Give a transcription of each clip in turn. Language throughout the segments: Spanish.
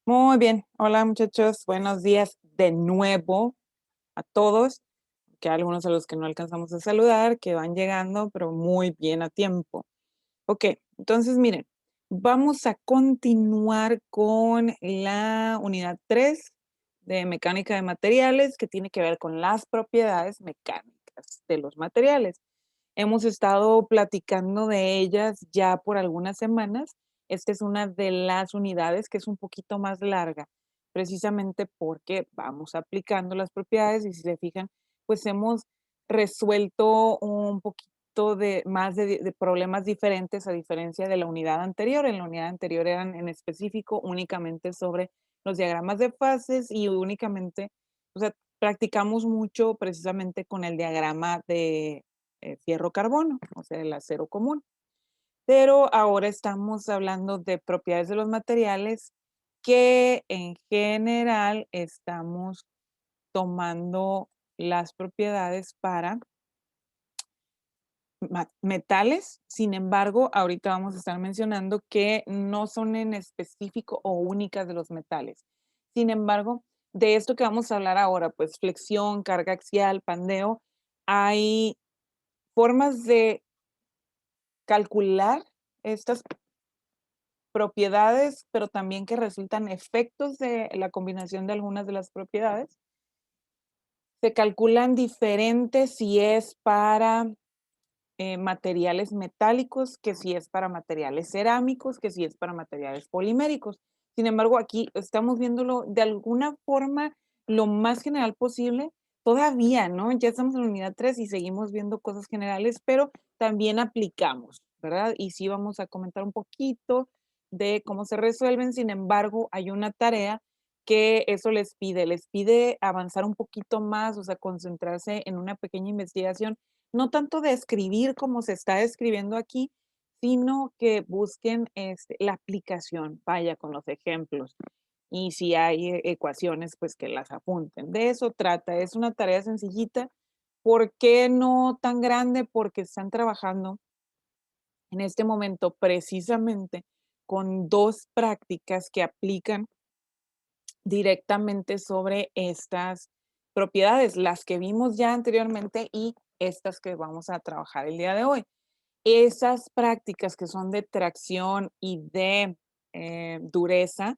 Muy bien. Hola, muchachos. Buenos días de nuevo a todos, que algunos a los que no alcanzamos a saludar, que van llegando, pero muy bien a tiempo. Ok, entonces miren, vamos a continuar con la unidad 3 de mecánica de materiales, que tiene que ver con las propiedades mecánicas de los materiales. Hemos estado platicando de ellas ya por algunas semanas. Esta es una de las unidades que es un poquito más larga, precisamente porque vamos aplicando las propiedades y si se fijan, pues hemos resuelto un poquito de más de problemas diferentes a diferencia de la unidad anterior. En la unidad anterior eran en específico únicamente sobre los diagramas de fases y únicamente, o sea, practicamos mucho precisamente con el diagrama de fierro-carbono, o sea, el acero común. Pero ahora estamos hablando de propiedades de los materiales que en general estamos tomando las propiedades para metales. Sin embargo, ahorita vamos a estar mencionando que no son en específico o únicas de los metales. Sin embargo, de esto que vamos a hablar ahora, pues flexión, carga axial, pandeo, hay formas de calcular estas propiedades, pero también que resultan efectos de la combinación de algunas de las propiedades. Se calculan diferentes si es para materiales metálicos, que si es para materiales cerámicos, que si es para materiales poliméricos. Sin embargo, aquí estamos viéndolo de alguna forma lo más general posible. Todavía, ¿no? Ya estamos en la unidad 3 y seguimos viendo cosas generales, pero también aplicamos, ¿verdad? Y sí vamos a comentar un poquito de cómo se resuelven. Sin embargo, hay una tarea que eso les pide avanzar un poquito más, o sea, concentrarse en una pequeña investigación no tanto de escribir como se está escribiendo aquí, sino que busquen la aplicación, vaya con los ejemplos. Y si hay ecuaciones, pues que las apunten. De eso trata. Es una tarea sencillita. ¿Por qué no tan grande? Porque están trabajando en este momento precisamente con dos prácticas que aplican directamente sobre estas propiedades, las que vimos ya anteriormente y estas que vamos a trabajar el día de hoy. Esas prácticas que son de tracción y de dureza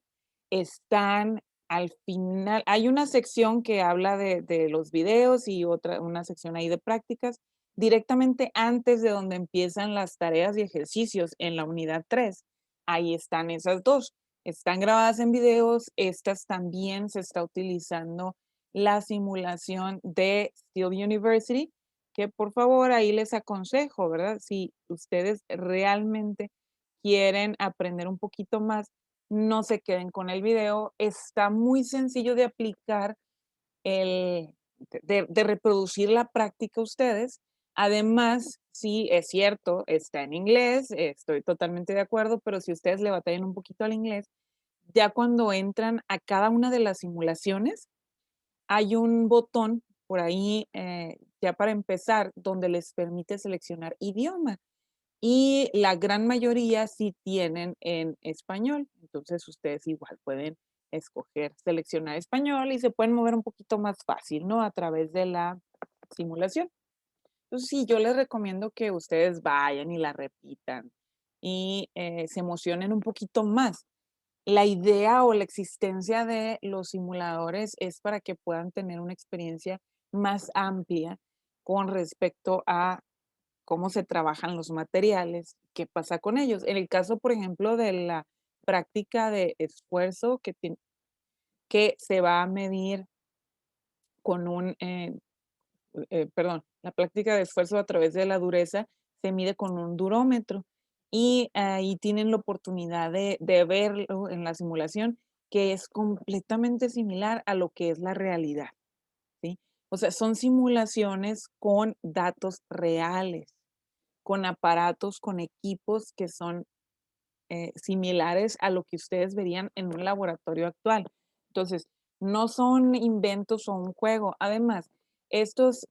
están al final. Hay una sección que habla de los videos y otra, una sección ahí de prácticas directamente antes de donde empiezan las tareas y ejercicios en la unidad 3. Ahí están esas dos. Están grabadas en videos. Estas también se está utilizando la simulación de Steel University, que por favor ahí les aconsejo, ¿verdad? Si ustedes realmente quieren aprender un poquito más, no se queden con el video. Está muy sencillo de aplicar, el, de reproducir la práctica ustedes. Además, sí, es cierto, está en inglés, estoy totalmente de acuerdo, pero si ustedes le batallan un poquito al inglés, ya cuando entran a cada una de las simulaciones, hay un botón por ahí, ya para empezar, donde les permite seleccionar idioma y la gran mayoría sí tienen en español. Entonces ustedes igual pueden escoger, seleccionar español y se pueden mover un poquito más fácil, ¿no? A través de la simulación. Entonces sí, yo les recomiendo que ustedes vayan y la repitan y se emocionen un poquito más. La idea o la existencia de los simuladores es para que puedan tener una experiencia más amplia con respecto a cómo se trabajan los materiales, qué pasa con ellos. En el caso, por ejemplo, de la práctica de esfuerzo que se va a medir con un, perdón, la práctica de esfuerzo a través de la dureza se mide con un durómetro y ahí tienen la oportunidad de verlo en la simulación, que es completamente similar a lo que es la realidad, ¿sí? O sea, son simulaciones con datos reales, con aparatos, con equipos que son similares a lo que ustedes verían en un laboratorio actual. Entonces, no son inventos o un juego. Además, estos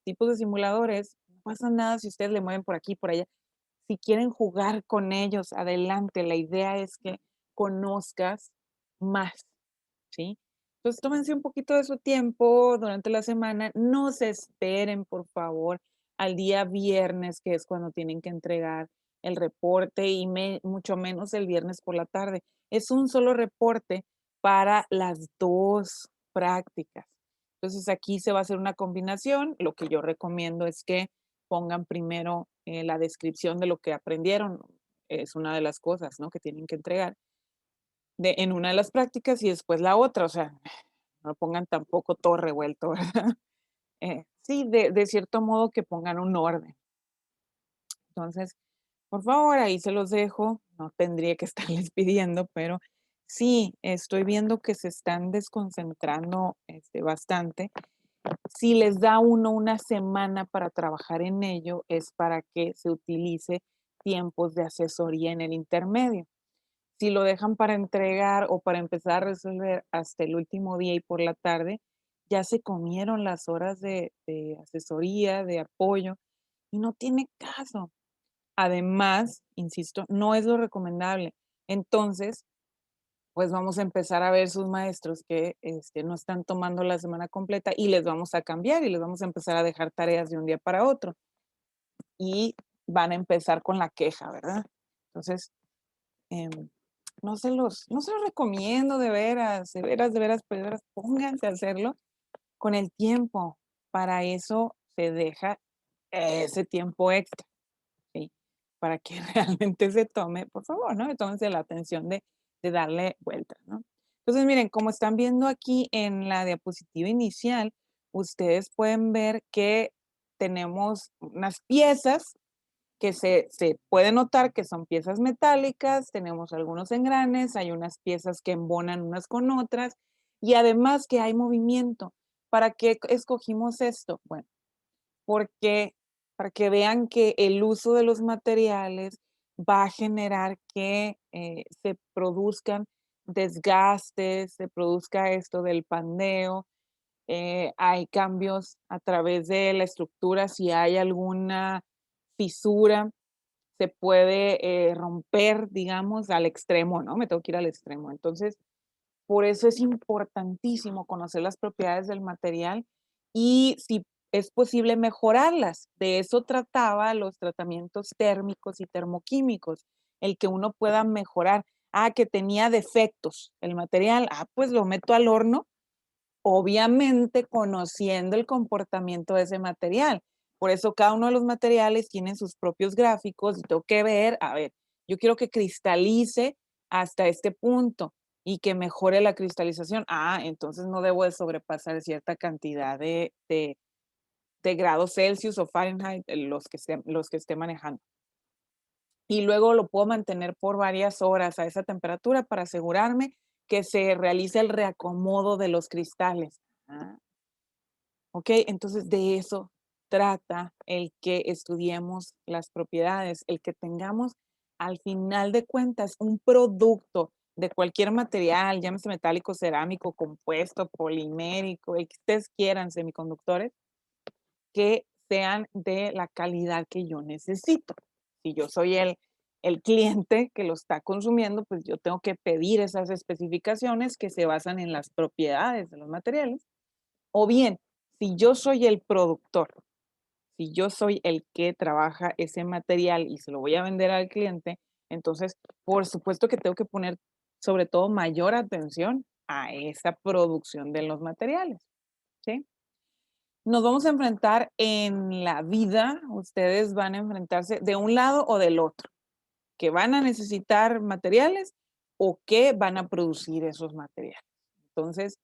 tipos de simuladores, no pasa nada si ustedes le mueven por aquí y por allá. Si quieren jugar con ellos, adelante. La idea es que conozcas más, ¿sí? Entonces, tómense un poquito de su tiempo durante la semana, no se esperen, por favor, al día viernes, que es cuando tienen que entregar el reporte y mucho menos el viernes por la tarde. Es un solo reporte para las 2 prácticas. Entonces, aquí se va a hacer una combinación. Lo que yo recomiendo es que pongan primero, la descripción de lo que aprendieron, es una de las cosas, ¿no?, que tienen que entregar en una de las prácticas y después la otra, o sea, no pongan tampoco todo revuelto, ¿verdad? Sí, de cierto modo que pongan un orden. Entonces, por favor, ahí se los dejo, no tendría que estarles pidiendo, pero sí, estoy viendo que se están desconcentrando, bastante. Si les da uno una semana para trabajar en ello, es para que se utilice tiempos de asesoría en el intermedio. Si lo dejan para entregar o para empezar a resolver hasta el último día y por la tarde, ya se comieron las horas de asesoría, de apoyo, y no tiene caso. Además, insisto, no es lo recomendable. Entonces, pues vamos a empezar a ver sus maestros que no están tomando la semana completa y les vamos a cambiar y les vamos a empezar a dejar tareas de un día para otro y van a empezar con la queja, ¿verdad? Entonces, em, no se los recomiendo de veras, de veras, de veras, de veras, pónganse a hacerlo con el tiempo. Para eso se deja ese tiempo extra, ¿sí? Para que realmente se tome, por favor, ¿no? Tómense la atención de darle vuelta, ¿no? Entonces, miren, como están viendo aquí en la diapositiva inicial, ustedes pueden ver que tenemos unas piezas que se puede notar que son piezas metálicas, tenemos algunos engranes, hay unas piezas que embonan unas con otras y además que hay movimiento. ¿Para qué escogimos esto? Bueno, porque para que vean que el uso de los materiales va a generar que, se produzcan desgastes, se produzca esto del pandeo, hay cambios a través de la estructura, si hay alguna fisura, se puede, romper, digamos, al extremo, ¿no? Me tengo que ir al extremo. Entonces, por eso es importantísimo conocer las propiedades del material y si es posible mejorarlas. De eso trataba los tratamientos térmicos y termoquímicos, el que uno pueda mejorar. Ah, que tenía defectos el material, pues lo meto al horno, obviamente conociendo el comportamiento de ese material. Por eso cada uno de los materiales tiene sus propios gráficos y tengo que ver, a ver, yo quiero que cristalice hasta este punto y que mejore la cristalización. Entonces no debo de sobrepasar cierta cantidad de grados Celsius o Fahrenheit, los que esté manejando. Y luego lo puedo mantener por varias horas a esa temperatura para asegurarme que se realice el reacomodo de los cristales. Ah, ¿Ok? Entonces de eso trata el que estudiemos las propiedades, el que tengamos al final de cuentas un producto de cualquier material, llámese metálico, cerámico, compuesto, polimérico, el que ustedes quieran, semiconductores, que sean de la calidad que yo necesito. Si yo soy el cliente que lo está consumiendo, pues yo tengo que pedir esas especificaciones que se basan en las propiedades de los materiales. O bien, si yo soy el productor, si yo soy el que trabaja ese material y se lo voy a vender al cliente, entonces, por supuesto que tengo que poner sobre todo mayor atención a esa producción de los materiales, ¿sí? Nos vamos a enfrentar en la vida, ustedes van a enfrentarse de un lado o del otro, que van a necesitar materiales o que van a producir esos materiales. Entonces,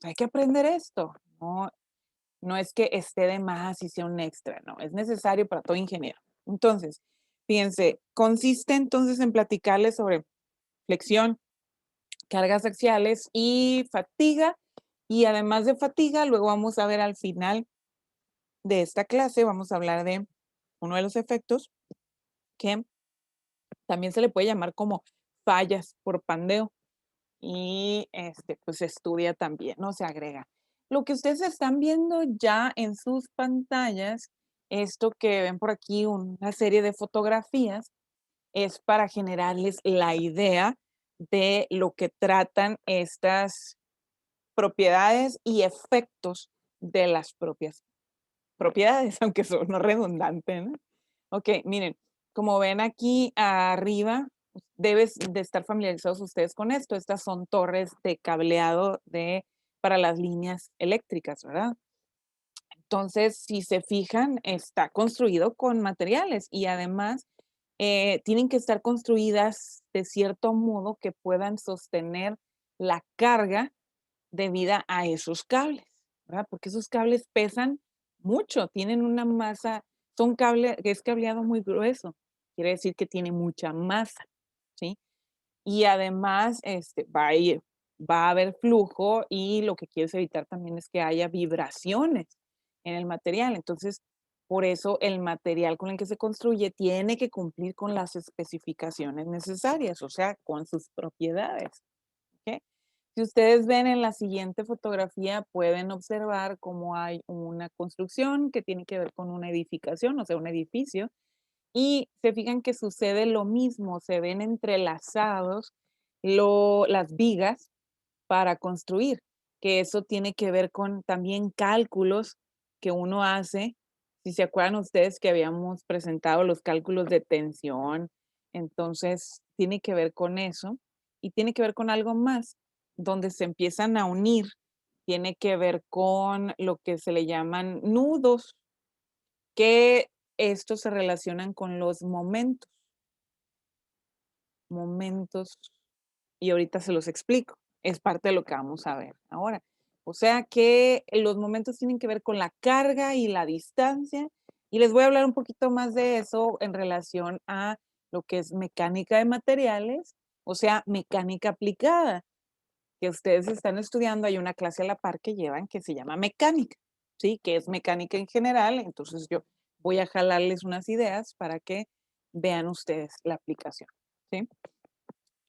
hay que aprender esto, no es que esté de más y sea un extra, no, es necesario para todo ingeniero. Entonces, fíjense, consiste entonces en platicarles sobre flexión, cargas axiales y fatiga. Y además de fatiga, luego vamos a ver al final de esta clase, vamos a hablar de uno de los efectos que también se le puede llamar como fallas por pandeo y pues se estudia también, ¿no? Se agrega. Lo que ustedes están viendo ya en sus pantallas, esto que ven por aquí, una serie de fotografías, es para generarles la idea de lo que tratan estas propiedades y efectos de las propias propiedades, aunque sonó redundante, ¿no? Okey, miren, como ven aquí arriba, debes de estar familiarizados ustedes con esto. Estas son torres de cableado para las líneas eléctricas, ¿verdad? Entonces, si se fijan, está construido con materiales y además, tienen que estar construidas de cierto modo que puedan sostener la carga debida a esos cables, ¿verdad? Porque esos cables pesan mucho, tienen una masa, es cableado muy grueso, quiere decir que tiene mucha masa, ¿sí? Y además, va a haber flujo y lo que quieres evitar también es que haya vibraciones en el material. Entonces, por eso el material con el que se construye tiene que cumplir con las especificaciones necesarias, o sea, con sus propiedades. ¿Ok? Si ustedes ven en la siguiente fotografía, pueden observar cómo hay una construcción que tiene que ver con una edificación, o sea, un edificio, y se fijan que sucede lo mismo, se ven entrelazados las vigas para construir, que eso tiene que ver con también cálculos que uno hace. Si se acuerdan ustedes que habíamos presentado los cálculos de tensión, entonces tiene que ver con eso y tiene que ver con algo más, donde se empiezan a unir, tiene que ver con lo que se le llaman nudos, que estos se relacionan con los momentos, y ahorita se los explico. Es parte de lo que vamos a ver ahora. O sea que los momentos tienen que ver con la carga y la distancia, y les voy a hablar un poquito más de eso en relación a lo que es mecánica de materiales, o sea, mecánica aplicada, que ustedes están estudiando. Hay una clase a la par que llevan que se llama mecánica, ¿sí? Que es mecánica en general. Entonces yo voy a jalarles unas ideas para que vean ustedes la aplicación, ¿sí?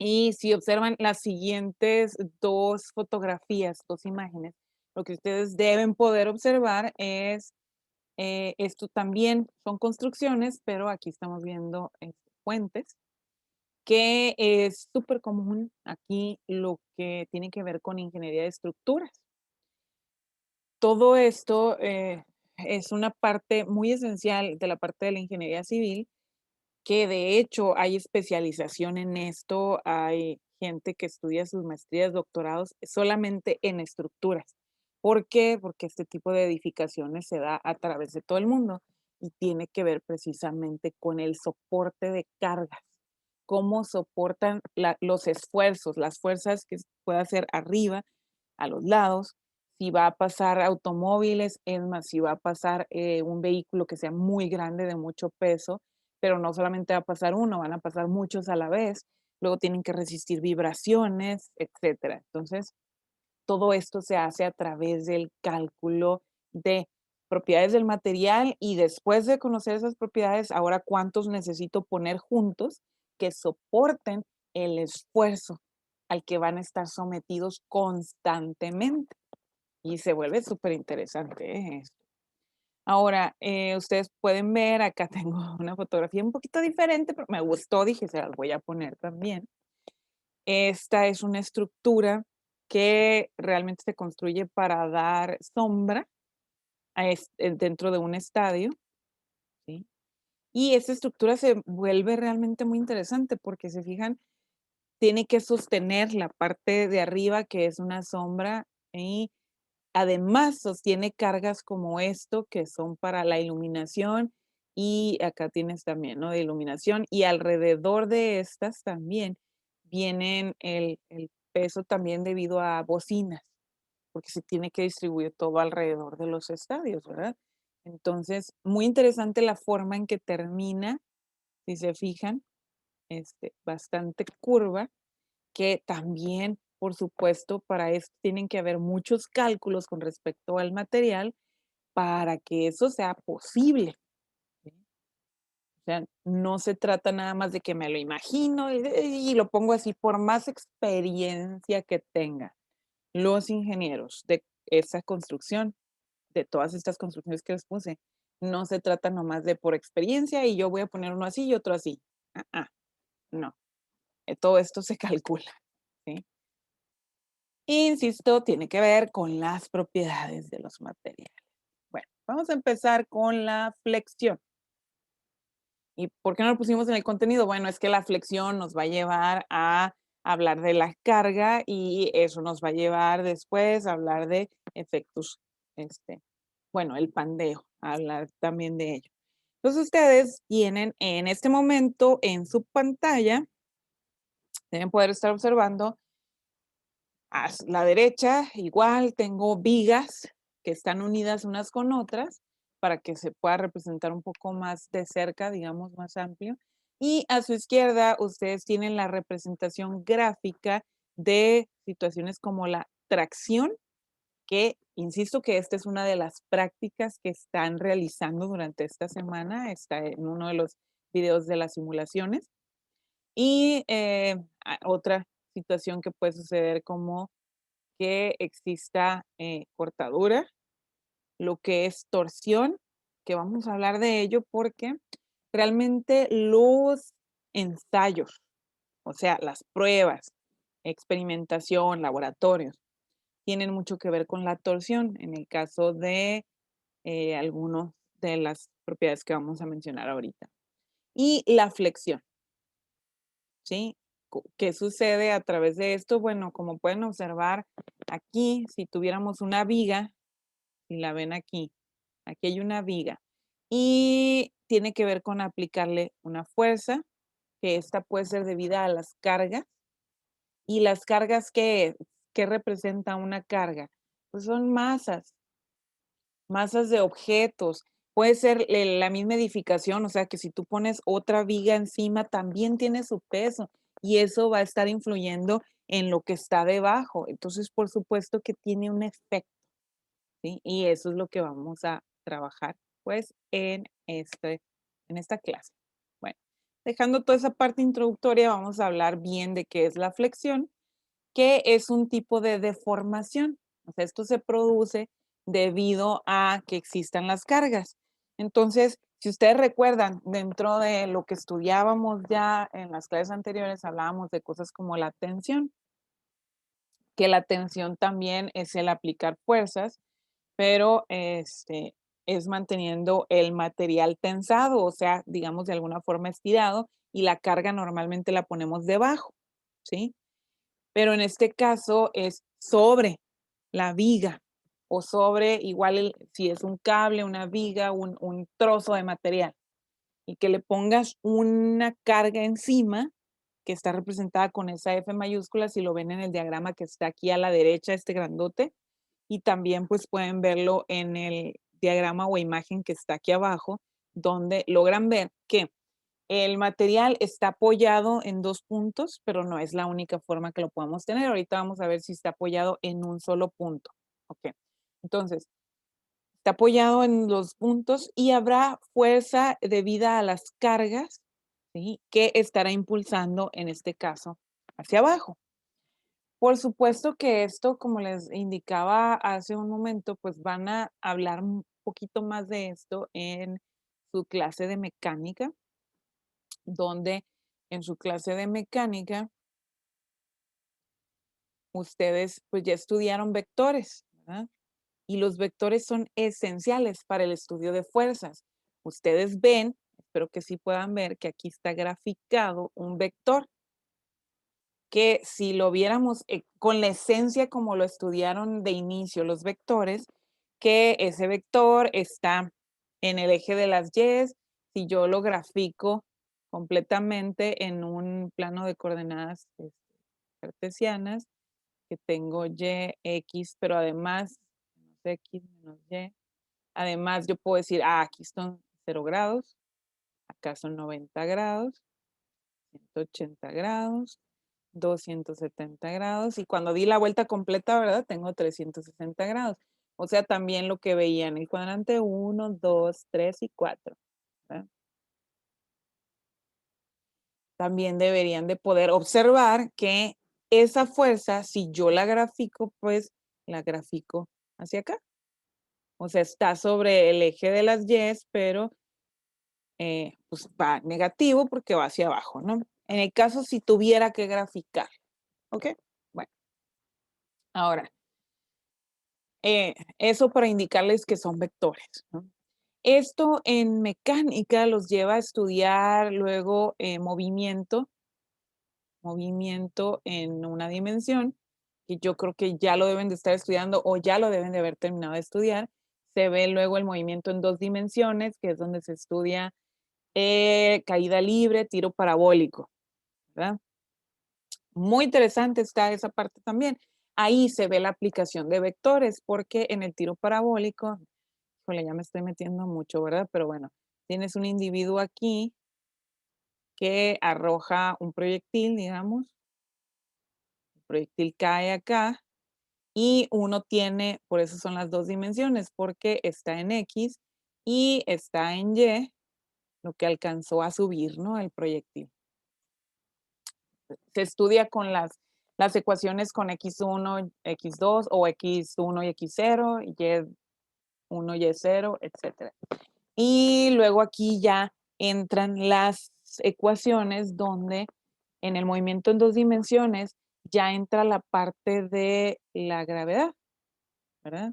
Y si observan las siguientes 2 fotografías, 2 imágenes, lo que ustedes deben poder observar es, esto también son construcciones, pero aquí estamos viendo, puentes, que es súper común aquí lo que tiene que ver con ingeniería de estructuras. Todo esto, es una parte muy esencial de la parte de la ingeniería civil, que de hecho hay especialización en esto, hay gente que estudia sus maestrías, doctorados solamente en estructuras. ¿Por qué? Porque este tipo de edificaciones se da a través de todo el mundo y tiene que ver precisamente con el soporte de cargas, cómo soportan los esfuerzos, las fuerzas que puede hacer arriba, a los lados, si va a pasar automóviles, es más, si va a pasar un vehículo que sea muy grande, de mucho peso, pero no solamente va a pasar uno, van a pasar muchos a la vez, luego tienen que resistir vibraciones, etcétera. Entonces, todo esto se hace a través del cálculo de propiedades del material y después de conocer esas propiedades, ahora cuántos necesito poner juntos que soporten el esfuerzo al que van a estar sometidos constantemente. Y se vuelve súper interesante esto. Ahora, ustedes pueden ver, acá tengo una fotografía un poquito diferente, pero me gustó, dije, se las voy a poner también. Esta es una estructura que realmente se construye para dar sombra dentro de un estadio, ¿sí? Y esta estructura se vuelve realmente muy interesante porque se fijan, tiene que sostener la parte de arriba, que es una sombra, y además sostiene cargas como esto, que son para la iluminación, y acá tienes también, ¿no? De iluminación, y alrededor de estas también vienen el peso también debido a bocinas, porque se tiene que distribuir todo alrededor de los estadios, ¿verdad? Entonces, muy interesante la forma en que termina, si se fijan, bastante curva, que también, por supuesto, para esto tienen que haber muchos cálculos con respecto al material para que eso sea posible, ¿sí? O sea, no se trata nada más de que me lo imagino y lo pongo así, por más experiencia que tengan los ingenieros de esa construcción, de todas estas construcciones que les puse, no se trata nomás de por experiencia y yo voy a poner uno así y otro así. No. todo esto se calcula, ¿sí? Insisto, tiene que ver con las propiedades de los materiales. Bueno, vamos a empezar con la flexión. ¿Y por qué no lo pusimos en el contenido? Bueno, es que la flexión nos va a llevar a hablar de la carga y eso nos va a llevar después a hablar de efectos, bueno, el pandeo, a hablar también de ello. Entonces ustedes tienen en este momento en su pantalla, deben poder estar observando a la derecha, igual tengo vigas que están unidas unas con otras para que se pueda representar un poco más de cerca, digamos, más amplio. Y a su izquierda, ustedes tienen la representación gráfica de situaciones como la tracción, que insisto que esta es una de las prácticas que están realizando durante esta semana, está en uno de los videos de las simulaciones. Y otra situación que puede suceder como que exista cortadura, lo que es torsión, que vamos a hablar de ello porque realmente los ensayos, o sea, las pruebas, experimentación, laboratorios, tienen mucho que ver con la torsión en el caso de algunas de las propiedades que vamos a mencionar ahorita. Y la flexión, ¿sí? ¿Qué sucede a través de esto? Bueno, como pueden observar aquí, si tuviéramos una viga, si la ven aquí, aquí hay una viga y tiene que ver con aplicarle una fuerza, que esta puede ser debida a las cargas. ¿Y las cargas qué representa una carga? Pues son masas, masas de objetos. Puede ser la misma edificación, o sea que si tú pones otra viga encima, también tiene su peso y eso va a estar influyendo en lo que está debajo. Entonces, por supuesto que tiene un efecto, ¿sí? Y eso es lo que vamos a trabajar, pues, en esta clase. Bueno, dejando toda esa parte introductoria, vamos a hablar bien de qué es la flexión, que es un tipo de deformación. O sea, esto se produce debido a que existan las cargas. Entonces, si ustedes recuerdan, dentro de lo que estudiábamos ya en las clases anteriores, hablábamos de cosas como la tensión, que la tensión también es el aplicar fuerzas, pero es manteniendo el material tensado, o sea, digamos de alguna forma estirado, y la carga normalmente la ponemos debajo, ¿sí? Pero en este caso es sobre la viga o sobre igual si es un cable, una viga, un trozo de material y que le pongas una carga encima que está representada con esa F mayúscula, si lo ven en el diagrama que está aquí a la derecha, este grandote, y también pues pueden verlo en el diagrama o imagen que está aquí abajo, donde logran ver que el material está apoyado en dos puntos, pero no es la única forma que lo podemos tener. Ahorita vamos a ver si está apoyado en un solo punto. Ok, entonces, está apoyado en los puntos y habrá fuerza debida a las cargas, ¿sí? Que estará impulsando, en este caso, hacia abajo. Por supuesto que esto, como les indicaba hace un momento, pues van a hablar un poquito más de esto en su clase de mecánica, donde en su clase de mecánica ustedes pues ya estudiaron vectores, ¿verdad? Y los vectores son esenciales para el estudio de fuerzas. Ustedes ven, espero que sí puedan ver que aquí está graficado un vector que si lo viéramos con la esencia como lo estudiaron de inicio los vectores, que ese vector está en el eje de las Y, si yo lo grafico completamente en un plano de coordenadas cartesianas, que tengo Y, X, pero además, menos X, menos Y, además yo puedo decir, aquí son 0 grados, acá son 90 grados, 180 grados, 270 grados y cuando di la vuelta completa, ¿verdad? Tengo 360 grados. O sea, también lo que veía en el cuadrante 1, 2, 3 y 4. ¿Verdad? También deberían de poder observar que esa fuerza, si yo la grafico, pues la grafico hacia acá. O sea, está sobre el eje de las Y, pero pues va negativo porque va hacia abajo, ¿no? En el caso si tuviera que graficar, ¿ok? Bueno, ahora, eso para indicarles que son vectores, ¿no? Esto en mecánica los lleva a estudiar luego movimiento en una dimensión, que yo creo que ya lo deben de estar estudiando o ya lo deben de haber terminado de estudiar. Se ve luego el movimiento en 2 dimensiones, que es donde se estudia caída libre, tiro parabólico, ¿verdad? Muy interesante está esa parte también. Ahí se ve la aplicación de vectores, porque en el tiro parabólico, híjole, ya me estoy metiendo mucho, ¿verdad? Pero bueno, tienes un individuo aquí que arroja un proyectil, digamos, el proyectil cae acá y uno tiene, por eso son las 2 dimensiones, porque está en X y está en Y, lo que alcanzó a subir, ¿no? El proyectil. Se estudia con las ecuaciones con X1, X2 o X1 y X0, Y1, Y0, etcétera. Y luego aquí ya entran las ecuaciones donde en el movimiento en 2 dimensiones ya entra la parte de la gravedad, ¿verdad?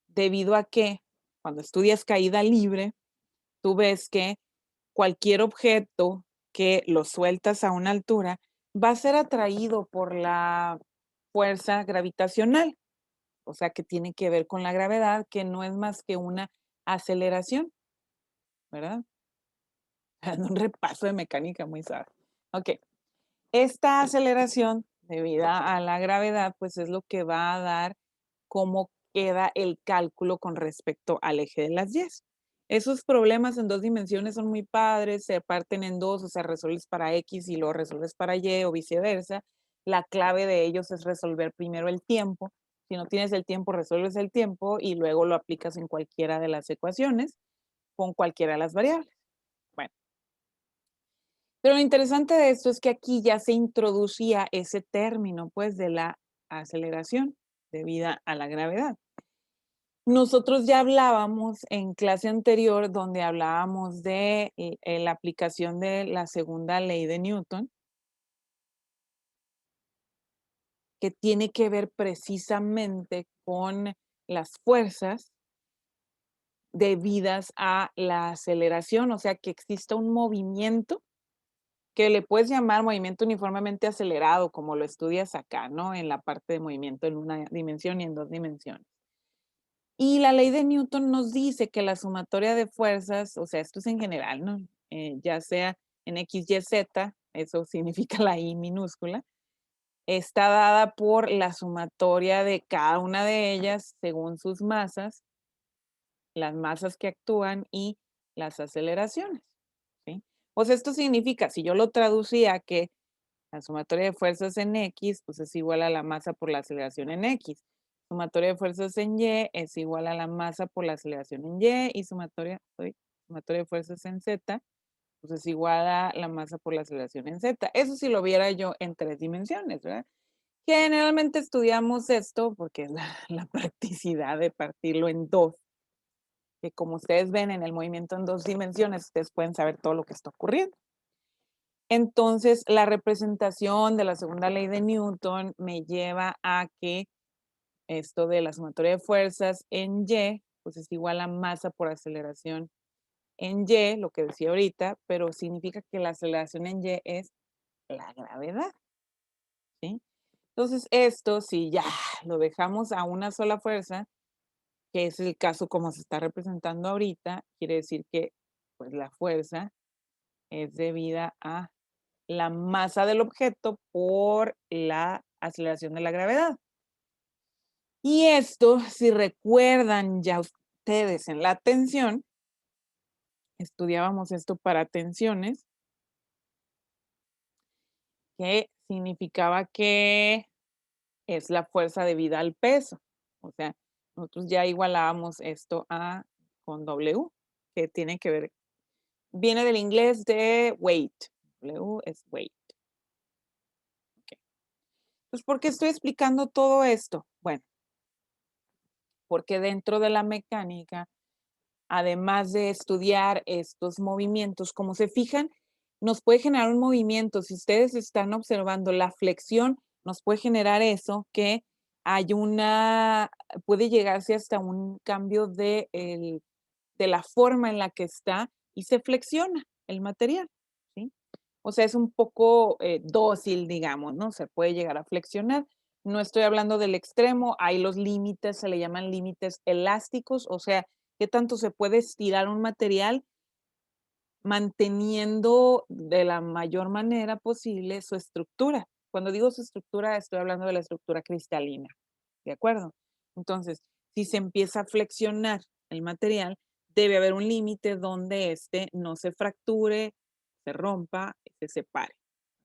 Debido a que cuando estudias caída libre, tú ves que cualquier objeto que lo sueltas a una altura va a ser atraído por la fuerza gravitacional, o sea, que tiene que ver con la gravedad, que no es más que una aceleración, ¿verdad? Dando un repaso de mecánica muy suave. Ok, esta aceleración debida a la gravedad, pues es lo que va a dar cómo queda el cálculo con respecto al eje de las y's. Esos problemas en 2 dimensiones son muy padres, se parten en 2, o sea, resuelves para X y luego resuelves para Y o viceversa. La clave de ellos es resolver primero el tiempo. Si no tienes el tiempo, resuelves el tiempo y luego lo aplicas en cualquiera de las ecuaciones con cualquiera de las variables. Bueno, pero lo interesante de esto es que aquí ya se introducía ese término, pues, de la aceleración debida a la gravedad. Nosotros ya hablábamos en clase anterior donde hablábamos de la aplicación de la segunda ley de Newton, que tiene que ver precisamente con las fuerzas debidas a la aceleración, o sea, que exista un movimiento que le puedes llamar movimiento uniformemente acelerado, como lo estudias acá, ¿no? En la parte de movimiento en una dimensión y en 2 dimensiones. Y la ley de Newton nos dice que la sumatoria de fuerzas, o sea, esto es en general, ¿no? Ya sea en X, Y, Z, eso significa la I minúscula, está dada por la sumatoria de cada una de ellas según sus masas, las masas que actúan y las aceleraciones, ¿sí? Pues esto significa, si yo lo traducía que la sumatoria de fuerzas en X, pues es igual a la masa por la aceleración en X. Sumatoria de fuerzas en Y es igual a la masa por la aceleración en Y y sumatoria de fuerzas en Z, pues es igual a la masa por la aceleración en Z. Eso si lo viera yo en 3 dimensiones, ¿verdad? Generalmente estudiamos esto porque es la practicidad de partirlo en 2, que como ustedes ven en el movimiento en 2 dimensiones, ustedes pueden saber todo lo que está ocurriendo. Entonces, la representación de la segunda ley de Newton me lleva a que esto de la sumatoria de fuerzas en Y, pues es igual a masa por aceleración en Y, lo que decía ahorita, pero significa que la aceleración en Y es la gravedad, ¿sí? Entonces, esto, si ya lo dejamos a una sola fuerza, que es el caso como se está representando ahorita, quiere decir que pues la fuerza es debida a la masa del objeto por la aceleración de la gravedad. Y esto, si recuerdan ya ustedes en la tensión, estudiábamos esto para tensiones, que significaba que es la fuerza debida al peso. O sea, nosotros ya igualábamos esto a con W, que tiene que ver, viene del inglés de weight. W es weight. Okay. Pues, ¿por qué estoy explicando todo esto? Bueno, porque dentro de la mecánica, además de estudiar estos movimientos, como se fijan, nos puede generar un movimiento. Si ustedes están observando la flexión, nos puede generar eso, que hay puede llegarse hasta un cambio de la forma en la que está y se flexiona el material, ¿sí? O sea, es un poco dócil, digamos, ¿no? Se puede llegar a flexionar. No estoy hablando del extremo, hay los límites, se le llaman límites elásticos, o sea, qué tanto se puede estirar un material manteniendo de la mayor manera posible su estructura. Cuando digo su estructura, estoy hablando de la estructura cristalina, ¿de acuerdo? Entonces, si se empieza a flexionar el material, debe haber un límite donde este no se fracture, se rompa, se separe,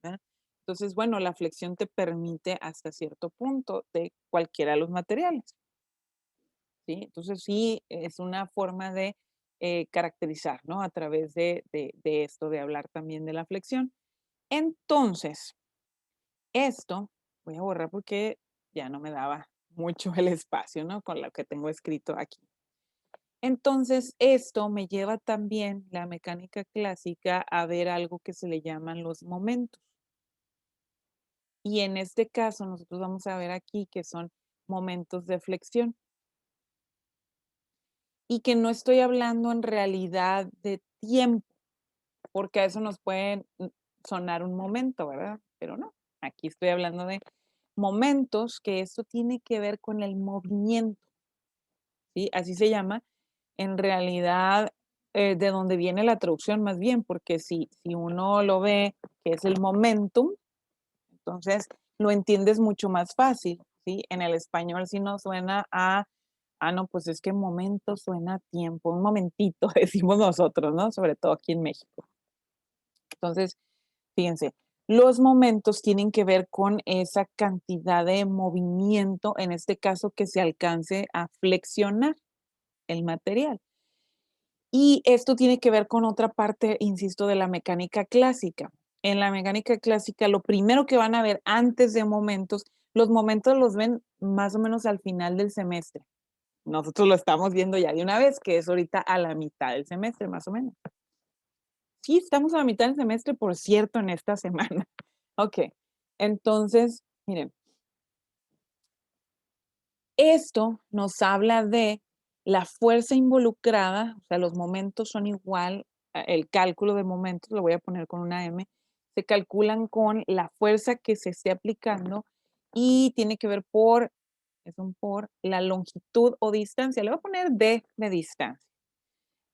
¿verdad? Entonces, bueno, la flexión te permite hasta cierto punto de cualquiera de los materiales, ¿sí? Entonces, sí, es una forma de caracterizar, ¿no? A través de esto, de hablar también de la flexión. Entonces, esto, voy a borrar porque ya no me daba mucho el espacio, ¿no? Con lo que tengo escrito aquí. Entonces, esto me lleva también la mecánica clásica a ver algo que se le llaman los momentos. Y en este caso, nosotros vamos a ver aquí que son momentos de flexión. Y que no estoy hablando en realidad de tiempo, porque a eso nos puede sonar un momento, ¿verdad? Pero no, aquí estoy hablando de momentos, que esto tiene que ver con el movimiento, ¿sí? Así se llama. En realidad, de donde viene la traducción más bien, porque si uno lo ve que es el momentum, entonces lo entiendes mucho más fácil, ¿sí? En el español sí nos suena no, pues es que momento suena a tiempo, un momentito, decimos nosotros, ¿no? Sobre todo aquí en México. Entonces, fíjense, los momentos tienen que ver con esa cantidad de movimiento, en este caso que se alcance a flexionar el material. Y esto tiene que ver con otra parte, insisto, de la mecánica clásica. En la mecánica clásica, lo primero que van a ver antes de momentos, los momentos los ven más o menos al final del semestre. Nosotros lo estamos viendo ya de una vez, que es ahorita a la mitad del semestre, más o menos. Sí, estamos a la mitad del semestre, por cierto, en esta semana. Ok, entonces, miren, esto nos habla de la fuerza involucrada, o sea, los momentos son igual, el cálculo de momentos, lo voy a poner con una M, se calculan con la fuerza que se esté aplicando y tiene que ver por la longitud o distancia. Le voy a poner D de distancia.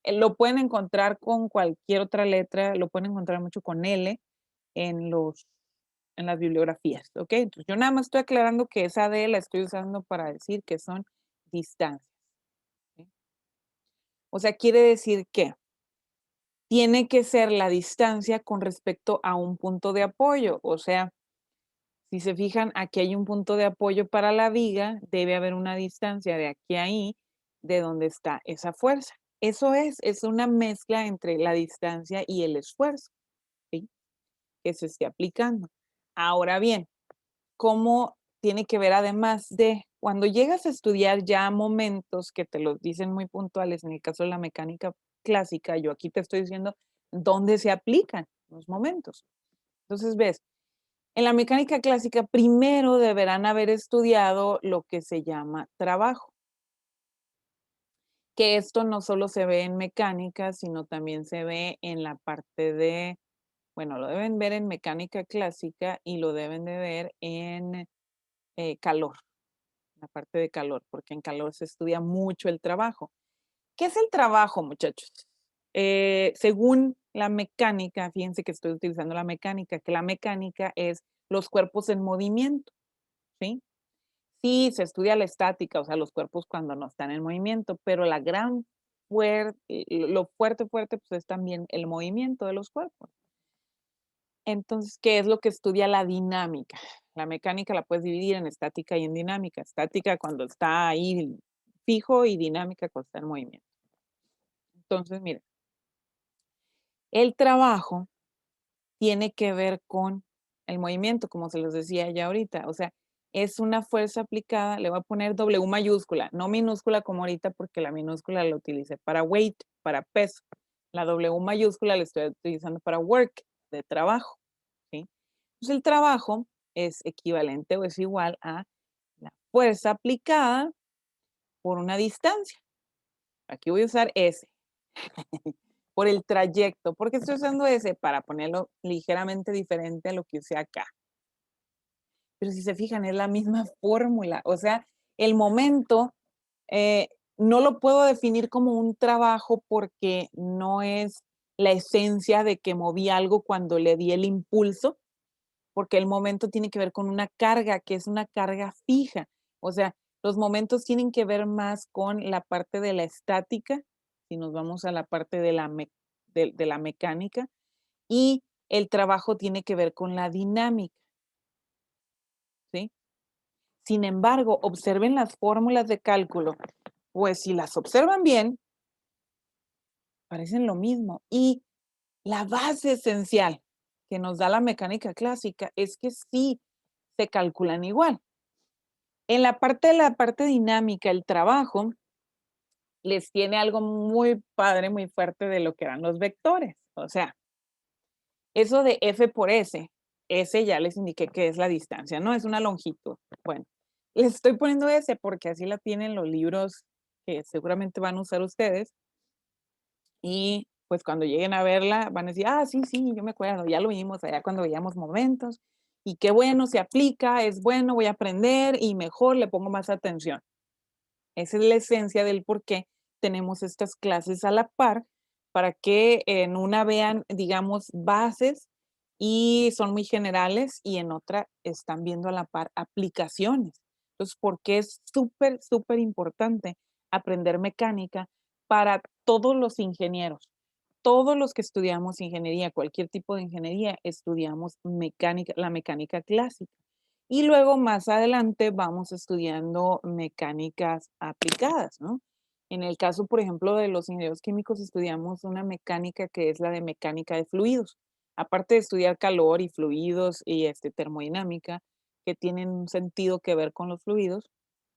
Lo pueden encontrar con cualquier otra letra, lo pueden encontrar mucho con L en en las bibliografías, ¿ok? Entonces, yo nada más estoy aclarando que esa D la estoy usando para decir que son distancias, ¿sí? O sea, quiere decir que tiene que ser la distancia con respecto a un punto de apoyo. O sea, si se fijan, aquí hay un punto de apoyo para la viga, debe haber una distancia de aquí a ahí, de donde está esa fuerza. Eso es una mezcla entre la distancia y el esfuerzo, ¿sí? Que se esté aplicando. Ahora bien, ¿cómo tiene que ver además de cuando llegas a estudiar ya momentos que te los dicen muy puntuales, en el caso de la mecánica clásica, yo aquí te estoy diciendo dónde se aplican los momentos. Entonces, ves, en la mecánica clásica primero deberán haber estudiado lo que se llama trabajo, que esto no solo se ve en mecánica, sino también se ve en la parte de, bueno, lo deben ver en mecánica clásica y lo deben de ver en calor, la parte de calor, porque en calor se estudia mucho el trabajo. ¿Qué es el trabajo, muchachos? Según la mecánica, fíjense que estoy utilizando la mecánica, que la mecánica es los cuerpos en movimiento, ¿sí? Sí, se estudia la estática, o sea, los cuerpos cuando no están en movimiento, pero lo fuerte, fuerte, pues es también el movimiento de los cuerpos. Entonces, ¿qué es lo que estudia la dinámica? La mecánica la puedes dividir en estática y en dinámica. Estática cuando está ahí fijo y dinámica cuando está en movimiento. Entonces, miren, el trabajo tiene que ver con el movimiento, como se los decía ya ahorita. O sea, es una fuerza aplicada, le voy a poner W mayúscula, no minúscula como ahorita porque la minúscula la utilicé para weight, para peso. La W mayúscula la estoy utilizando para work, de trabajo, ¿sí? Entonces el trabajo es equivalente o es igual a la fuerza aplicada por una distancia. Aquí voy a usar S, por el trayecto. ¿Por qué estoy usando S? Para ponerlo ligeramente diferente a lo que usé acá. Pero si se fijan, es la misma fórmula. O sea, el momento eh, no lo puedo definir como un trabajo porque no es la esencia de que moví algo cuando le di el impulso, porque el momento tiene que ver con una carga, que es una carga fija. O sea, los momentos tienen que ver más con la parte de la estática, si nos vamos a la parte de de la mecánica, y el trabajo tiene que ver con la dinámica, ¿sí? Sin embargo, observen las fórmulas de cálculo, pues si las observan bien, parecen lo mismo. Y la base esencial que nos da la mecánica clásica es que sí se calculan igual. En la parte dinámica, el trabajo les tiene algo muy padre, muy fuerte de lo que eran los vectores. O sea, eso de F por S ya les indiqué que es la distancia, no es una longitud. Bueno, les estoy poniendo S porque así la tienen los libros que seguramente van a usar ustedes. Y pues cuando lleguen a verla van a decir, ah, sí, sí, yo me acuerdo, ya lo vimos allá cuando veíamos momentos. Y qué bueno, se aplica, es bueno, voy a aprender y mejor le pongo más atención. Esa es la esencia del por qué tenemos estas clases a la par, para que en una vean, digamos, bases y son muy generales y en otra están viendo a la par aplicaciones. Entonces, ¿por qué es súper, súper importante aprender mecánica para todos los ingenieros? Todos los que estudiamos ingeniería, cualquier tipo de ingeniería, estudiamos mecánica, la mecánica clásica. Y luego más adelante vamos estudiando mecánicas aplicadas, ¿no? En el caso, por ejemplo, de los ingenieros químicos, estudiamos una mecánica que es la de mecánica de fluidos. Aparte de estudiar calor y fluidos y termodinámica, que tienen un sentido que ver con los fluidos,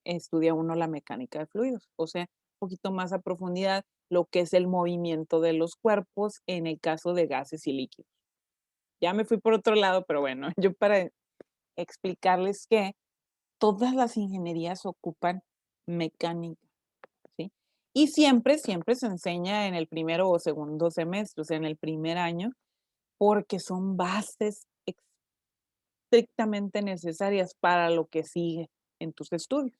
estudia uno la mecánica de fluidos. O sea, un poquito más a profundidad lo que es el movimiento de los cuerpos en el caso de gases y líquidos. Ya me fui por otro lado, pero bueno, yo para explicarles que todas las ingenierías ocupan mecánica, ¿sí? Y siempre, siempre se enseña en el primero o segundo semestre, o sea, en el primer año, porque son bases estrictamente necesarias para lo que sigue en tus estudios,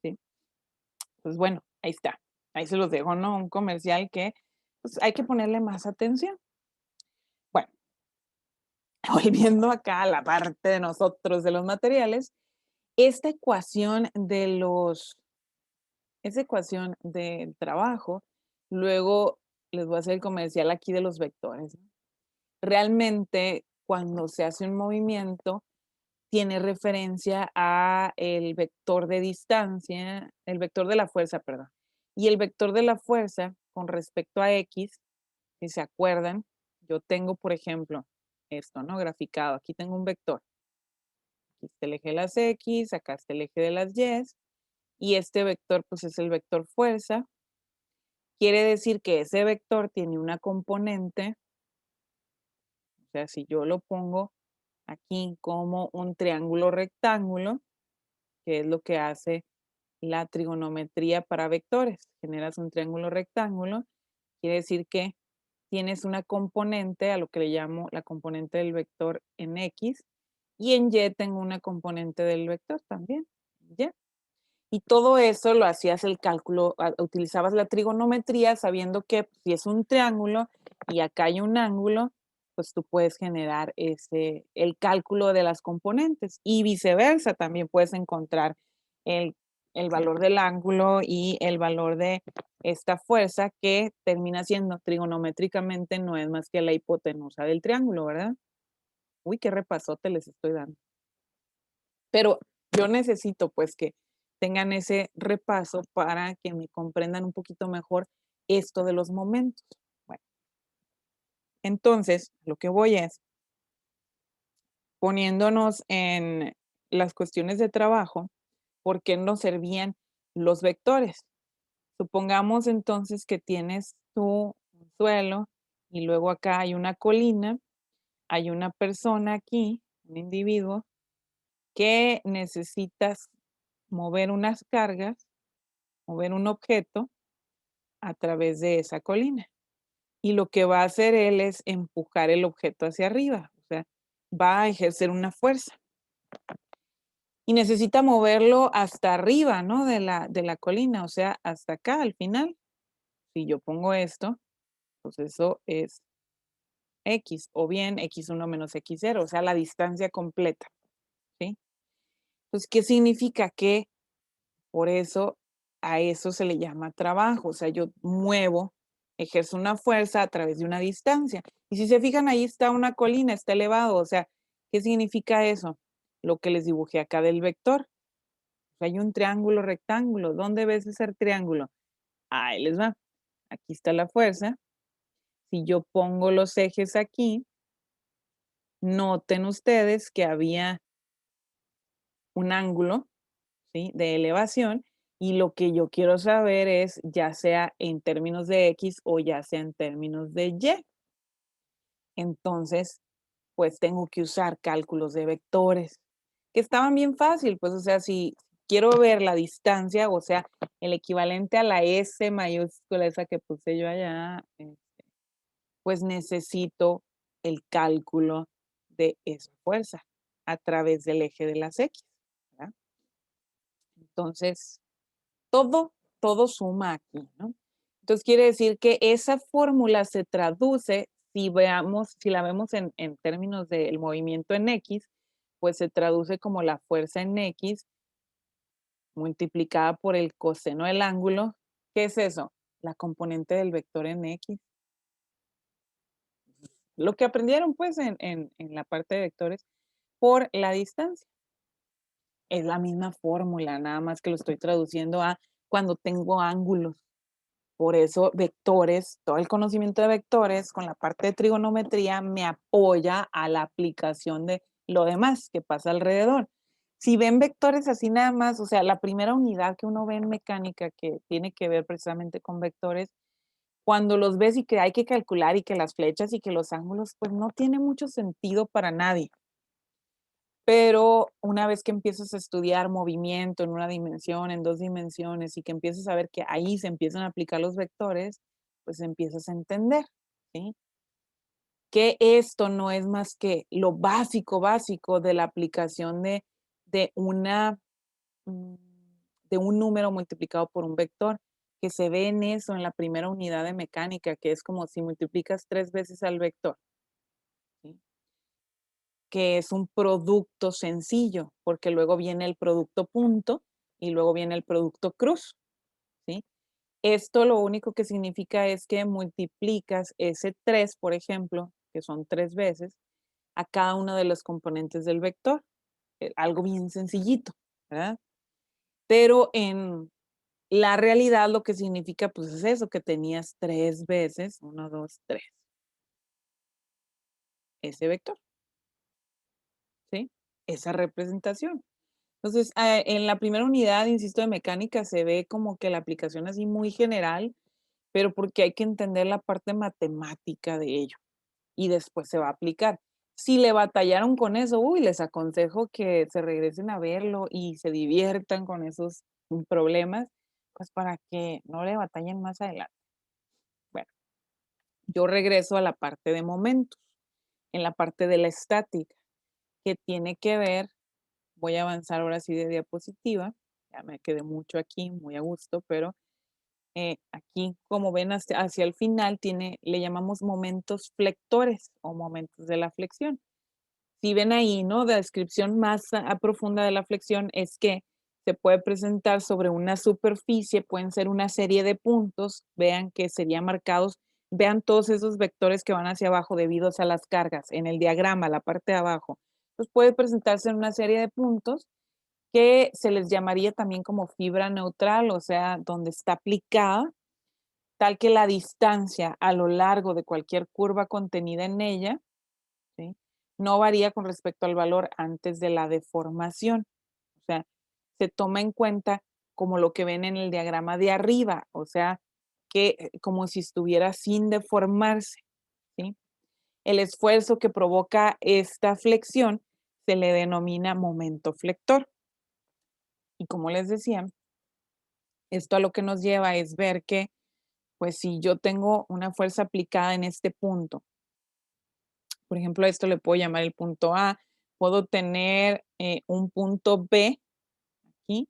¿sí? Pues bueno, ahí está. Ahí se los dejo, ¿no? Un comercial que pues, hay que ponerle más atención. Bueno, volviendo acá a la parte de nosotros, de los materiales, esta ecuación de esa ecuación del trabajo, luego les voy a hacer el comercial aquí de los vectores. ¿No? Realmente, cuando se hace un movimiento, tiene referencia a el vector de distancia, el vector de la fuerza, perdón. Y el vector de la fuerza con respecto a X, si se acuerdan, yo tengo, por ejemplo, esto, ¿no? Graficado. Aquí tengo un vector. Aquí está el eje de las X, acá está el eje de las Y, y este vector, pues es el vector fuerza. Quiere decir que ese vector tiene una componente, o sea, si yo lo pongo aquí como un triángulo rectángulo, que es lo que hace la trigonometría para vectores. Generas un triángulo rectángulo, quiere decir que tienes una componente, a lo que le llamo la componente del vector en X, y en Y tengo una componente del vector también, Y. Y todo eso lo hacías el cálculo, utilizabas la trigonometría sabiendo que si es un triángulo y acá hay un ángulo, pues tú puedes generar el cálculo de las componentes y viceversa, también puedes encontrar el, el valor del ángulo y el valor de esta fuerza que termina siendo trigonométricamente no es más que la hipotenusa del triángulo, ¿verdad? Uy, qué repasote les estoy dando. Pero yo necesito pues que tengan ese repaso para que me comprendan un poquito mejor esto de los momentos. Bueno, entonces, lo que voy es poniéndonos en las cuestiones de trabajo, ¿por qué nos servían los vectores? Supongamos entonces que tienes tu suelo y luego acá hay una colina. hay una persona aquí, un individuo, que necesitas mover unas cargas, mover un objeto a través de esa colina. Y lo que va a hacer él es empujar el objeto hacia arriba, o sea, va a ejercer una fuerza. Y necesita moverlo hasta arriba, ¿no? De la colina, o sea, hasta acá al final. Si yo pongo esto, pues eso es X, o bien X1 menos X0, o sea, la distancia completa, ¿sí? Entonces, ¿qué significa? Que por eso a eso se le llama trabajo, o sea, yo muevo, ejerzo una fuerza a través de una distancia. Y si se fijan, ahí está una colina, está elevado, o sea, ¿qué significa eso? Lo que les dibujé acá del vector. Hay un triángulo rectángulo. ¿Dónde ves ese triángulo? Ahí les va. Aquí está la fuerza. Si yo pongo los ejes aquí, noten ustedes que había un ángulo, ¿sí? De elevación, y lo que yo quiero saber es, ya sea en términos de X o ya sea en términos de Y. Entonces, pues tengo que usar cálculos de vectores, que estaban bien fácil, pues, o sea, si quiero ver la distancia, o sea, el equivalente a la S mayúscula, esa que puse yo allá, pues necesito el cálculo de esa fuerza a través del eje de las X, ¿verdad? Entonces, todo suma aquí, ¿no? Entonces, quiere decir que esa fórmula se traduce, si la vemos en términos del movimiento en X, pues se traduce como la fuerza en X multiplicada por el coseno del ángulo. ¿Qué es eso? La componente del vector en X. Lo que aprendieron, pues, en la parte de vectores por la distancia. Es la misma fórmula, nada más que lo estoy traduciendo a cuando tengo ángulos. Por eso vectores, todo el conocimiento de vectores con la parte de trigonometría me apoya a la aplicación de lo demás que pasa alrededor. Si ven vectores así nada más, o sea, la primera unidad que uno ve en mecánica que tiene que ver precisamente con vectores, cuando los ves y que hay que calcular y que las flechas y que los ángulos, pues no tiene mucho sentido para nadie. Pero una vez que empiezas a estudiar movimiento en una dimensión, en 2 dimensiones, y que empiezas a ver que ahí se empiezan a aplicar los vectores, pues empiezas a entender, ¿sí? Que esto no es más que lo básico, básico de la aplicación de una, mm, de un número multiplicado por un vector, que se ve en eso, en la primera unidad de mecánica, que es como si multiplicas 3 veces al vector, ¿sí? Que es un producto sencillo, porque luego viene el producto punto y luego viene el producto cruz, ¿sí? Esto lo único que significa es que multiplicas ese 3, por ejemplo, que son 3 veces, a cada uno de los componentes del vector. Algo bien sencillito, ¿verdad? Pero en la realidad lo que significa, pues, es eso, que tenías 3 veces, 1, 2, 3, ese vector, ¿sí? Esa representación. Entonces, en la primera unidad, insisto, de mecánica se ve como que la aplicación así muy general, pero porque hay que entender la parte matemática de ello y después se va a aplicar. Si le batallaron con eso, uy, les aconsejo que se regresen a verlo y se diviertan con esos problemas, pues para que no le batallen más adelante. Bueno, yo regreso a la parte de momentos, en la parte de la estática, que tiene que ver. Voy a avanzar ahora sí de diapositiva. Ya me quedé mucho aquí, muy a gusto, pero aquí, como ven hacia el final, le llamamos momentos flectores o momentos de la flexión. Si ven ahí, ¿no? La descripción más profunda de la flexión es que se puede presentar sobre una superficie, pueden ser una serie de puntos, vean que serían marcados, vean todos esos vectores que van hacia abajo debido a las cargas en el diagrama, la parte de abajo. Pues puede presentarse en una serie de puntos que se les llamaría también como fibra neutral, o sea, donde está aplicada, tal que la distancia a lo largo de cualquier curva contenida en ella, ¿sí? No varía con respecto al valor antes de la deformación. O sea, se toma en cuenta como lo que ven en el diagrama de arriba, o sea, que como si estuviera sin deformarse, ¿sí? el esfuerzo que provoca esta flexión se le denomina momento flector. Y como les decía, esto a lo que nos lleva es ver que, pues si yo tengo una fuerza aplicada en este punto, por ejemplo, a esto le puedo llamar el punto A, puedo tener un punto B aquí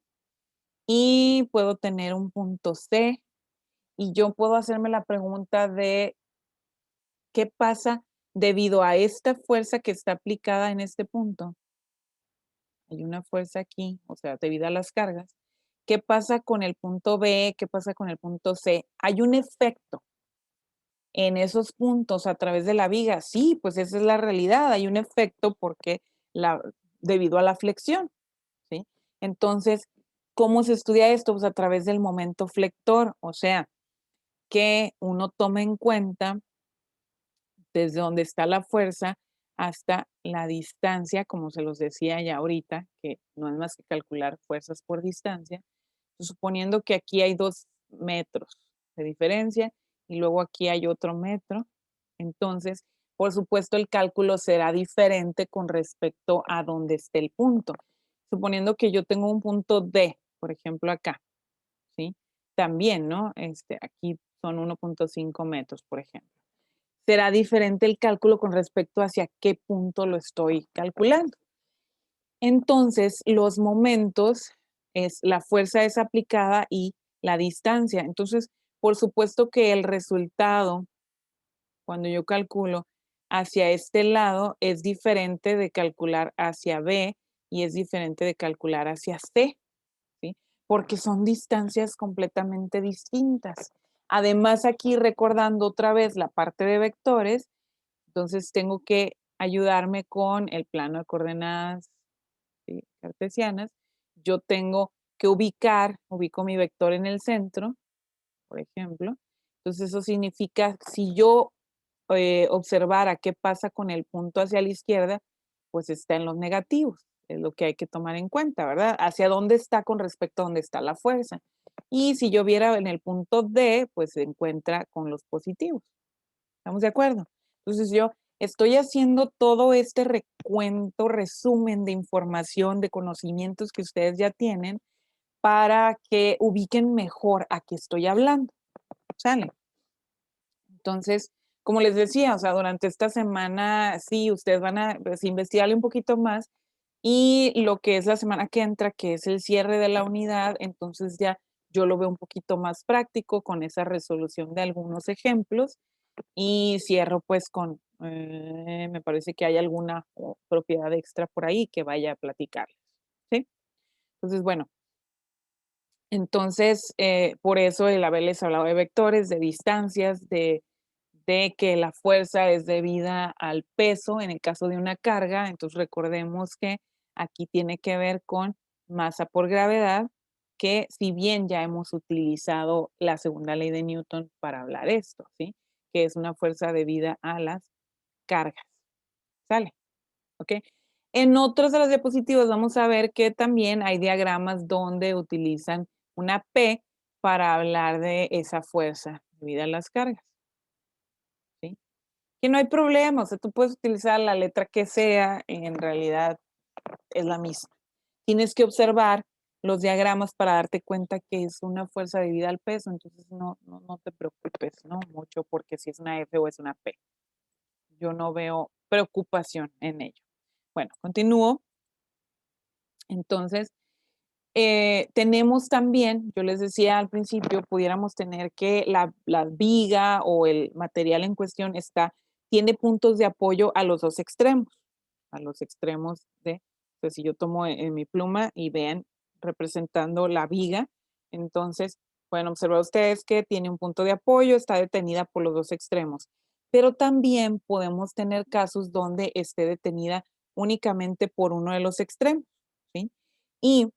y puedo tener un punto C y yo puedo hacerme la pregunta de qué pasa debido a esta fuerza que está aplicada en este punto. Hay una fuerza aquí, o sea, debido a las cargas. ¿Qué pasa con el punto B? ¿Qué pasa con el punto C? Hay un efecto en esos puntos a través de la viga. Sí, pues esa es la realidad. Hay un efecto porque la, debido a la flexión, ¿sí? Entonces, ¿cómo se estudia esto? Pues a través del momento flector, o sea, que uno tome en cuenta desde donde está la fuerza hasta la distancia, como se los decía ya ahorita, que no es más que calcular fuerzas por distancia, suponiendo que aquí hay 2 metros de diferencia y luego aquí hay otro metro, entonces, por supuesto, el cálculo será diferente con respecto a dónde esté el punto. Suponiendo que yo tengo un punto D, por ejemplo, acá, ¿sí? También, ¿no? Aquí son 1.5 metros, por ejemplo. Será diferente el cálculo con respecto hacia qué punto lo estoy calculando. Entonces, los momentos es la fuerza es aplicada y la distancia. Entonces, por supuesto que el resultado, cuando yo calculo hacia este lado, es diferente de calcular hacia B y es diferente de calcular hacia C, ¿sí? Porque son distancias completamente distintas. Además, aquí recordando otra vez la parte de vectores, entonces tengo que ayudarme con el plano de coordenadas, ¿sí?, cartesianas. Yo tengo que ubico mi vector en el centro, por ejemplo. Entonces eso significa, si yo observara qué pasa con el punto hacia la izquierda, pues está en los negativos, es lo que hay que tomar en cuenta, ¿verdad? Hacia dónde está con respecto a dónde está la fuerza. Y si yo viera en el punto D, pues se encuentra con los positivos. ¿Estamos de acuerdo? Entonces yo estoy haciendo todo este recuento, resumen de información, de conocimientos que ustedes ya tienen para que ubiquen mejor a qué estoy hablando. ¿Sale? Entonces, como les decía, o sea, durante esta semana, sí, ustedes van a pues, investigarle un poquito más y lo que es la semana que entra, que es el cierre de la unidad, entonces ya yo lo veo un poquito más práctico con esa resolución de algunos ejemplos y cierro pues con, me parece que hay alguna propiedad extra por ahí que vaya a platicarles, ¿sí? Entonces, bueno, entonces, por eso el haberles hablado de vectores, de distancias, de que la fuerza es debida al peso en el caso de una carga. Entonces, recordemos que aquí tiene que ver con masa por gravedad, que si bien ya hemos utilizado la segunda ley de Newton para hablar esto, ¿sí? Que es una fuerza debida a las cargas. ¿Sale? ¿Ok? En otras de las diapositivas vamos a ver que también hay diagramas donde utilizan una P para hablar de esa fuerza debido a las cargas, ¿sí? Que no hay problema, o sea, tú puedes utilizar la letra que sea, en realidad es la misma. Tienes que observar los diagramas para darte cuenta que es una fuerza debida al peso, entonces no te preocupes, ¿no? Mucho porque si es una F o es una P. Yo no veo preocupación en ello. Bueno, continúo. Entonces, tenemos también, yo les decía al principio, pudiéramos tener que la viga o el material en cuestión tiene puntos de apoyo a los extremos de, pues si yo tomo en mi pluma y vean representando la viga, entonces pueden observar ustedes que tiene un punto de apoyo, está detenida por los dos extremos, pero también podemos tener casos donde esté detenida únicamente por uno de los extremos, ¿sí? Y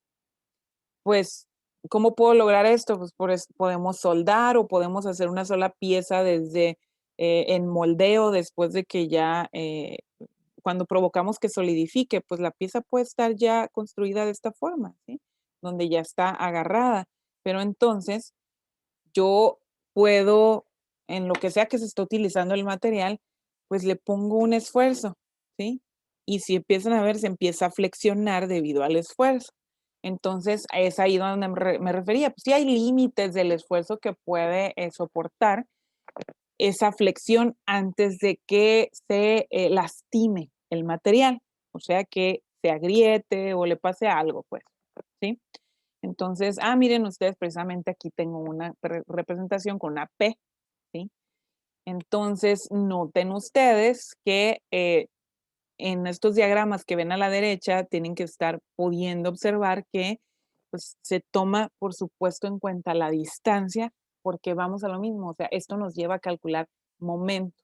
pues, ¿cómo puedo lograr esto? Pues podemos soldar o podemos hacer una sola pieza desde en moldeo después de que ya, cuando provocamos que solidifique, pues la pieza puede estar ya construida de esta forma, ¿sí? Donde ya está agarrada. Pero entonces yo puedo, en lo que sea que se esté utilizando el material, pues le pongo un esfuerzo, ¿sí? Y si empiezan a ver, se empieza a flexionar debido al esfuerzo. Entonces, es ahí donde me refería. Pues sí hay límites del esfuerzo que puede soportar esa flexión antes de que se lastime el material, o sea, que se agriete o le pase algo, pues, ¿sí? Entonces, miren ustedes, precisamente aquí tengo una representación con una P, ¿sí? Entonces, noten ustedes que en estos diagramas que ven a la derecha, tienen que estar pudiendo observar que pues, se toma, por supuesto, en cuenta la distancia, porque vamos a lo mismo, o sea, esto nos lleva a calcular momentos,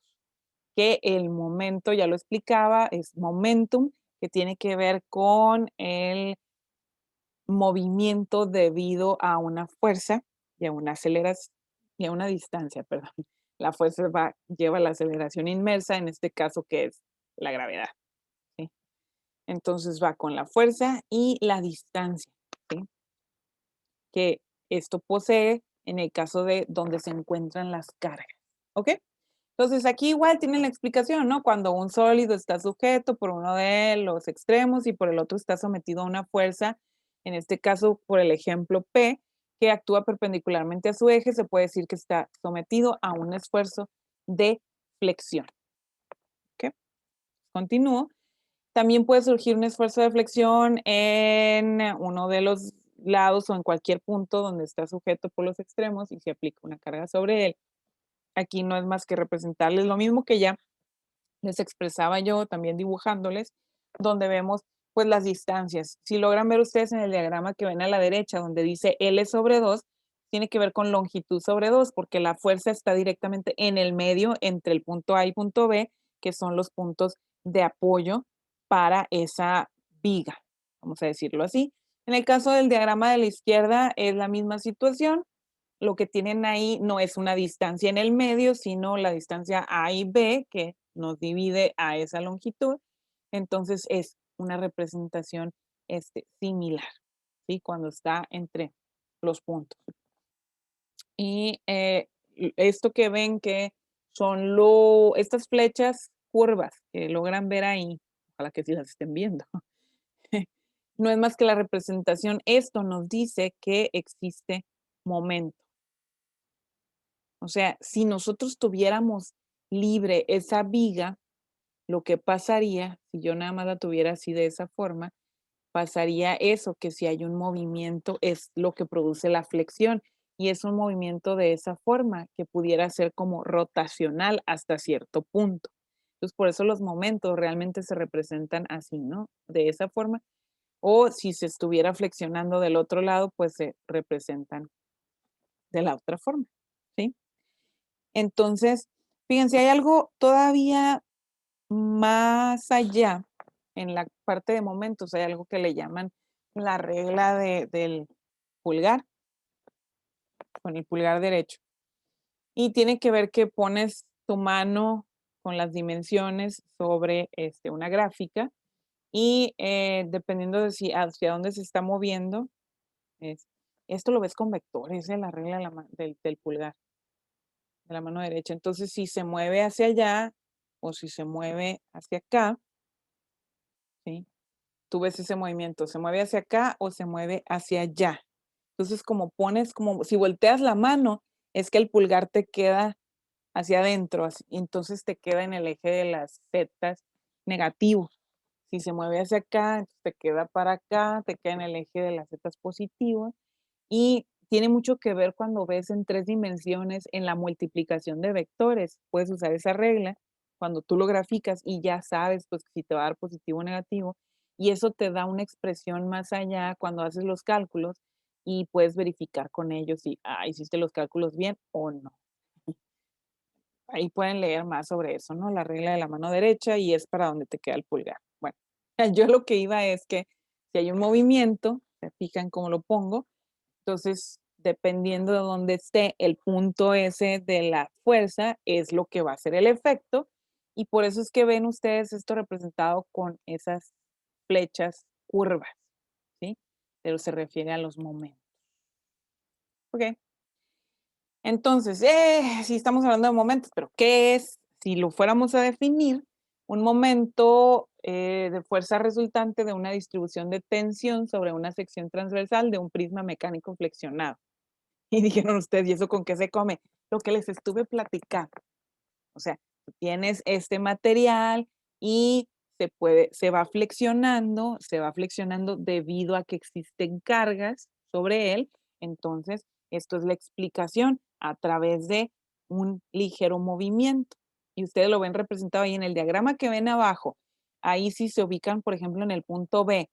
que el momento, ya lo explicaba, es momentum, que tiene que ver con el movimiento debido a una fuerza y a una aceleración y a una distancia, perdón. La fuerza lleva la aceleración inmersa, en este caso, que es la gravedad. ¿Sí? Entonces va con la fuerza y la distancia, ¿sí? Que esto posee en el caso de donde se encuentran las cargas. ¿Ok? Entonces aquí igual tienen la explicación, ¿no? Cuando un sólido está sujeto por uno de los extremos y por el otro está sometido a una fuerza, en este caso por el ejemplo P, que actúa perpendicularmente a su eje, se puede decir que está sometido a un esfuerzo de flexión. ¿Ok? Continúo. También puede surgir un esfuerzo de flexión en uno de los lados o en cualquier punto donde está sujeto por los extremos y se aplica una carga sobre él. Aquí no es más que representarles lo mismo que ya les expresaba yo también dibujándoles, donde vemos pues las distancias. Si logran ver ustedes en el diagrama que ven a la derecha, donde dice L sobre 2, tiene que ver con longitud sobre 2, porque la fuerza está directamente en el medio entre el punto A y punto B, que son los puntos de apoyo para esa viga, vamos a decirlo así. En el caso del diagrama de la izquierda es la misma situación. Lo que tienen ahí no es una distancia en el medio, sino la distancia A y B que nos divide a esa longitud. Entonces es una representación similar, ¿sí? Cuando está entre los puntos. Y esto que ven que son estas flechas curvas que logran ver ahí, ojalá que sí las estén viendo, no es más que la representación. Esto nos dice que existe momento. O sea, si nosotros tuviéramos libre esa viga, lo que pasaría, si yo nada más la tuviera así de esa forma, pasaría eso, que si hay un movimiento es lo que produce la flexión y es un movimiento de esa forma que pudiera ser como rotacional hasta cierto punto. Entonces, por eso los momentos realmente se representan así, ¿no? De esa forma. O si se estuviera flexionando del otro lado, pues se representan de la otra forma, ¿sí? Entonces, fíjense, hay algo todavía más allá en la parte de momentos, hay algo que le llaman la regla del pulgar, con el pulgar derecho. Y tiene que ver que pones tu mano con las dimensiones sobre una gráfica y dependiendo de si hacia dónde se está moviendo, es- esto lo ves con vectores, la regla de del pulgar, de la mano derecha. Entonces, si se mueve hacia allá o si se mueve hacia acá, ¿sí? Tú ves ese movimiento, ¿se mueve hacia acá o se mueve hacia allá? Entonces, como pones, como si volteas la mano, es que el pulgar te queda hacia adentro, entonces te queda en el eje de las zetas negativo. Si se mueve hacia acá, entonces te queda para acá, te queda en el eje de las zetas positivo. Y tiene mucho que ver cuando ves en 3 dimensiones en la multiplicación de vectores. Puedes usar esa regla cuando tú lo graficas y ya sabes, pues, si te va a dar positivo o negativo, y eso te da una expresión más allá cuando haces los cálculos y puedes verificar con ellos si, hiciste los cálculos bien o no. Ahí pueden leer más sobre eso, ¿no? La regla de la mano derecha y es para donde te queda el pulgar. Bueno, yo lo que iba es que si hay un movimiento, se fijan cómo lo pongo, entonces, dependiendo de dónde esté el punto ese de la fuerza, es lo que va a ser el efecto. Y por eso es que ven ustedes esto representado con esas flechas curvas, ¿sí? Pero se refiere a los momentos. Ok. Entonces, sí estamos hablando de momentos, pero ¿qué es si lo fuéramos a definir, un momento de fuerza resultante de una distribución de tensión sobre una sección transversal de un prisma mecánico flexionado. Y dijeron ustedes, ¿y eso con qué se come? Lo que les estuve platicando. O sea, tú tienes este material y se va flexionando debido a que existen cargas sobre él. Entonces, esto es la explicación a través de un ligero movimiento. Y ustedes lo ven representado ahí en el diagrama que ven abajo. Ahí sí se ubican, por ejemplo, en el punto B.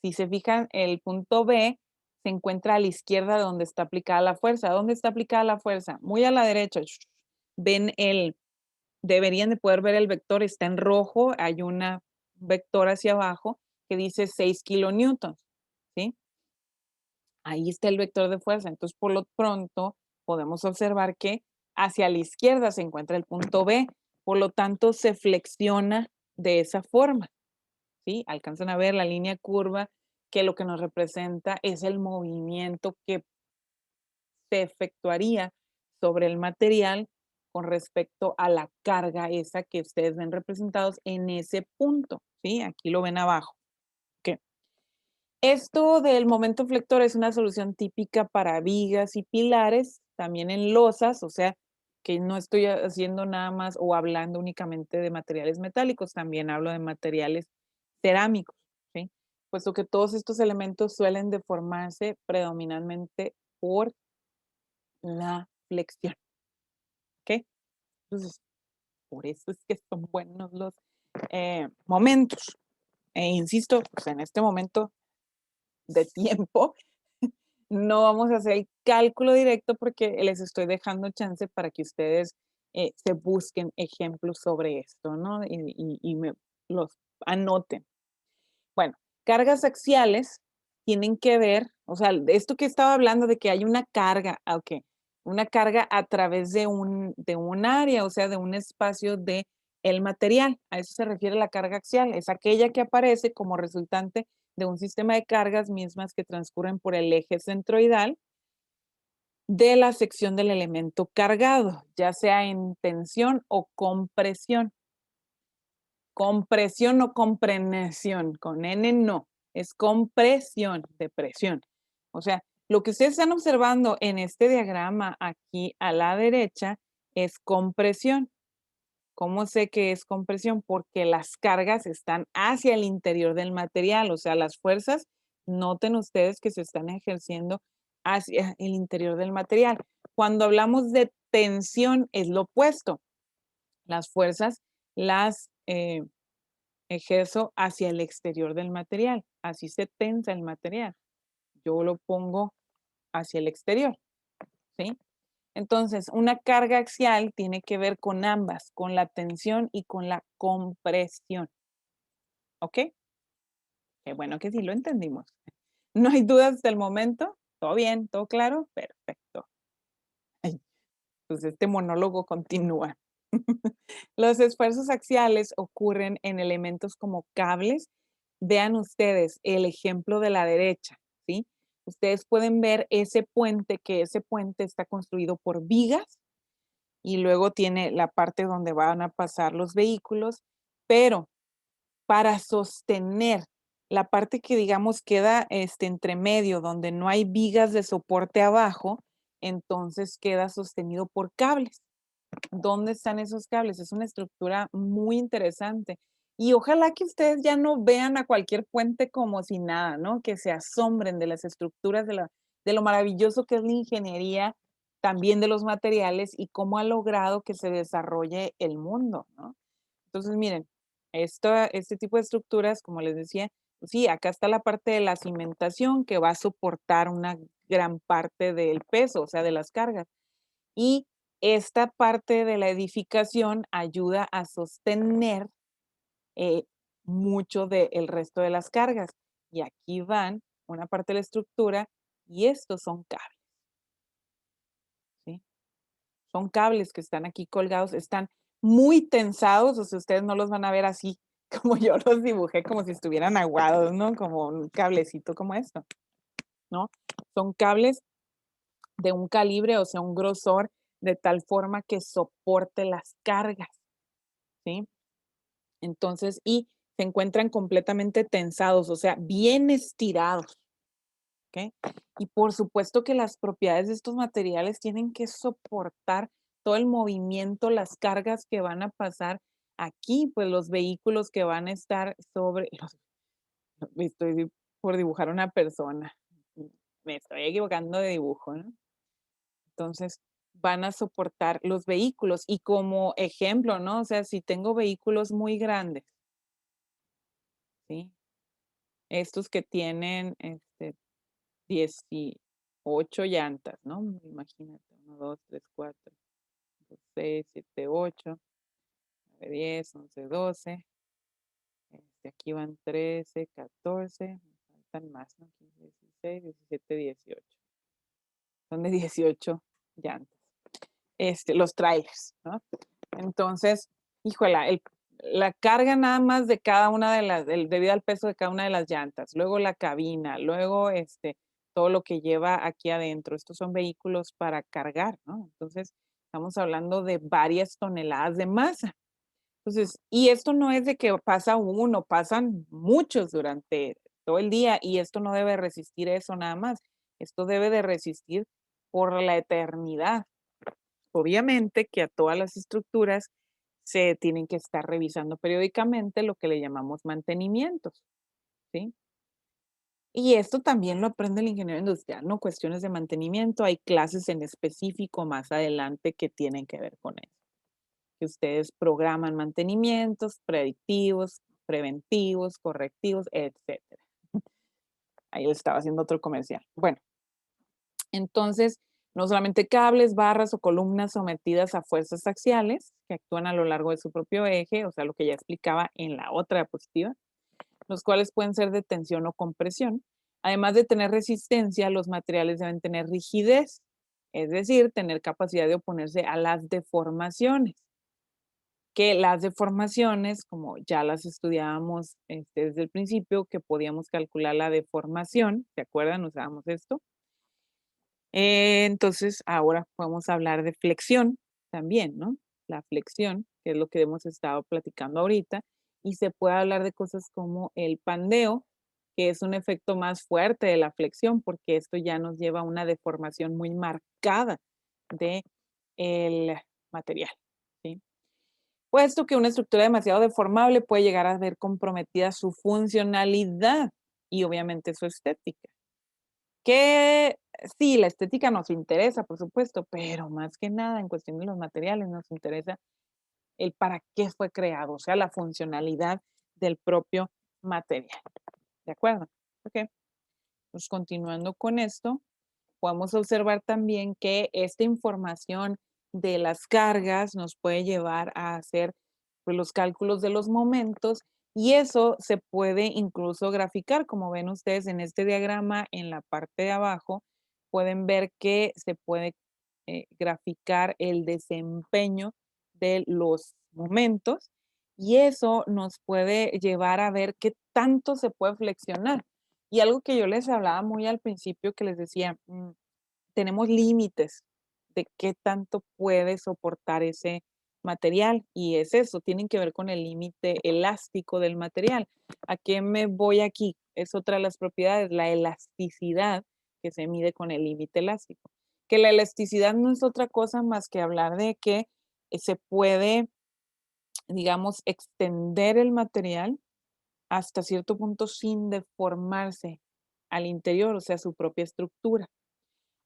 Si se fijan, el punto B se encuentra a la izquierda de donde está aplicada la fuerza. ¿Dónde está aplicada la fuerza? Muy a la derecha. Ven deberían de poder ver el vector, está en rojo, hay una vector hacia abajo que dice 6 kilonewtons, ¿sí? Ahí está el vector de fuerza. Entonces, por lo pronto, podemos observar que hacia la izquierda se encuentra el punto B, por lo tanto, se flexiona de esa forma, ¿sí? Alcanzan a ver la línea curva que lo que nos representa es el movimiento que se efectuaría sobre el material con respecto a la carga esa que ustedes ven representados en ese punto, ¿sí? Aquí lo ven abajo. ¿Ok? Esto del momento flector es una solución típica para vigas y pilares, también en losas, o sea, que no estoy haciendo nada más o hablando únicamente de materiales metálicos, también hablo de materiales cerámicos, ¿sí? Puesto que todos estos elementos suelen deformarse predominantemente por la flexión, ¿ok? Entonces, por eso es que son buenos los momentos. E insisto, pues en este momento de tiempo, no vamos a hacer el cálculo directo porque les estoy dejando chance para que ustedes se busquen ejemplos sobre esto, ¿no? Y me los anoten. Bueno, cargas axiales tienen que ver, o sea, de esto que estaba hablando de que hay una carga, ok, una carga a través de un área, o sea, de un espacio de el material. A eso se refiere la carga axial. Es aquella que aparece como resultante de un sistema de cargas mismas que transcurren por el eje centroidal de la sección del elemento cargado, ya sea en tensión o compresión. Compresión o comprehensión, con N no, es compresión de presión. O sea, lo que ustedes están observando en este diagrama aquí a la derecha es compresión. ¿Cómo sé que es compresión? Porque las cargas están hacia el interior del material, o sea, las fuerzas, noten ustedes que se están ejerciendo hacia el interior del material. Cuando hablamos de tensión es lo opuesto. Las fuerzas las ejerzo hacia el exterior del material. Así se tensa el material. Yo lo pongo hacia el exterior, ¿sí? Entonces, una carga axial tiene que ver con ambas, con la tensión y con la compresión. ¿Ok? Qué bueno que sí lo entendimos. ¿No hay dudas hasta el momento? ¿Todo bien? ¿Todo claro? Perfecto. Ay, pues este monólogo continúa. Los esfuerzos axiales ocurren en elementos como cables. Vean ustedes el ejemplo de la derecha, ¿sí? Ustedes pueden ver ese puente, que ese puente está construido por vigas y luego tiene la parte donde van a pasar los vehículos, pero para sostener la parte que digamos queda entre medio, donde no hay vigas de soporte abajo, entonces queda sostenido por cables. ¿Dónde están esos cables? Es una estructura muy interesante. Y ojalá que ustedes ya no vean a cualquier puente como si nada, ¿no? Que se asombren de las estructuras, de lo maravilloso que es la ingeniería, también de los materiales y cómo ha logrado que se desarrolle el mundo, ¿no? Entonces, miren, este tipo de estructuras, como les decía, pues sí, acá está la parte de la cimentación que va a soportar una gran parte del peso, o sea, de las cargas. Y esta parte de la edificación ayuda a sostener eh, mucho del resto de las cargas. Y aquí van una parte de la estructura y estos son cables, ¿sí? Son cables que están aquí colgados, están muy tensados, o sea, ustedes no los van a ver así como yo los dibujé, como si estuvieran aguados, ¿no? Como un cablecito como esto, ¿no? Son cables de un calibre, o sea, un grosor de tal forma que soporte las cargas, ¿sí? Entonces, y se encuentran completamente tensados, o sea, bien estirados, ¿ok? Y por supuesto que las propiedades de estos materiales tienen que soportar todo el movimiento, las cargas que van a pasar aquí, pues los vehículos que van a estar sobre, estoy por dibujar una persona, me estoy equivocando de dibujo, ¿no? Entonces, van a soportar los vehículos y como ejemplo, ¿no? O sea, si tengo vehículos muy grandes, ¿sí? Estos que tienen 18 llantas, ¿no? Imagínate, 1, 2, 3, 4, 5, 6, 7, 8, 9, 10, 11, 12. Aquí van 13, 14, me faltan más, ¿no? 15, 16, 17, 18. Son de 18 llantas. Los trailers, ¿no? Entonces, híjola, la carga nada más de cada una de las, debido al peso de cada una de las llantas, luego la cabina, luego todo lo que lleva aquí adentro. Estos son vehículos para cargar, ¿no? Entonces, estamos hablando de varias toneladas de masa. Entonces, y esto no es de que pasa uno, pasan muchos durante todo el día y esto no debe resistir eso nada más. Esto debe de resistir por la eternidad. Obviamente que a todas las estructuras se tienen que estar revisando periódicamente lo que le llamamos mantenimientos, ¿sí? Y esto también lo aprende el ingeniero industrial, ¿no? Cuestiones de mantenimiento, hay clases en específico más adelante que tienen que ver con eso. Que ustedes programan mantenimientos, predictivos, preventivos, correctivos, etcétera. Ahí les estaba haciendo otro comercial. Bueno, entonces, no solamente cables, barras o columnas sometidas a fuerzas axiales que actúan a lo largo de su propio eje, o sea, lo que ya explicaba en la otra diapositiva, los cuales pueden ser de tensión o compresión. Además de tener resistencia, los materiales deben tener rigidez, es decir, tener capacidad de oponerse a las deformaciones. Que las deformaciones, como ya las estudiábamos desde el principio, que podíamos calcular la deformación, ¿se acuerdan? Usábamos esto. Entonces, ahora podemos hablar de flexión también, ¿no? La flexión, que es lo que hemos estado platicando ahorita, y se puede hablar de cosas como el pandeo, que es un efecto más fuerte de la flexión, porque esto ya nos lleva a una deformación muy marcada de el material, ¿sí? Puesto que una estructura demasiado deformable puede llegar a ver comprometida su funcionalidad y obviamente su estética. Que sí, la estética nos interesa, por supuesto, pero más que nada en cuestión de los materiales nos interesa el para qué fue creado, o sea, la funcionalidad del propio material. ¿De acuerdo? Ok. Pues continuando con esto, podemos observar también que esta información de las cargas nos puede llevar a hacer pues, los cálculos de los momentos y eso se puede incluso graficar, como ven ustedes en este diagrama en la parte de abajo, pueden ver que se puede graficar el desempeño de los momentos y eso nos puede llevar a ver qué tanto se puede flexionar. Y algo que yo les hablaba muy al principio, que les decía, tenemos límites de qué tanto puede soportar ese material y es eso, tienen que ver con el límite elástico del material. ¿A qué me voy aquí? Es otra de las propiedades, la elasticidad que se mide con el límite elástico. Que la elasticidad no es otra cosa más que hablar de que se puede, digamos, extender el material hasta cierto punto sin deformarse al interior, o sea, su propia estructura.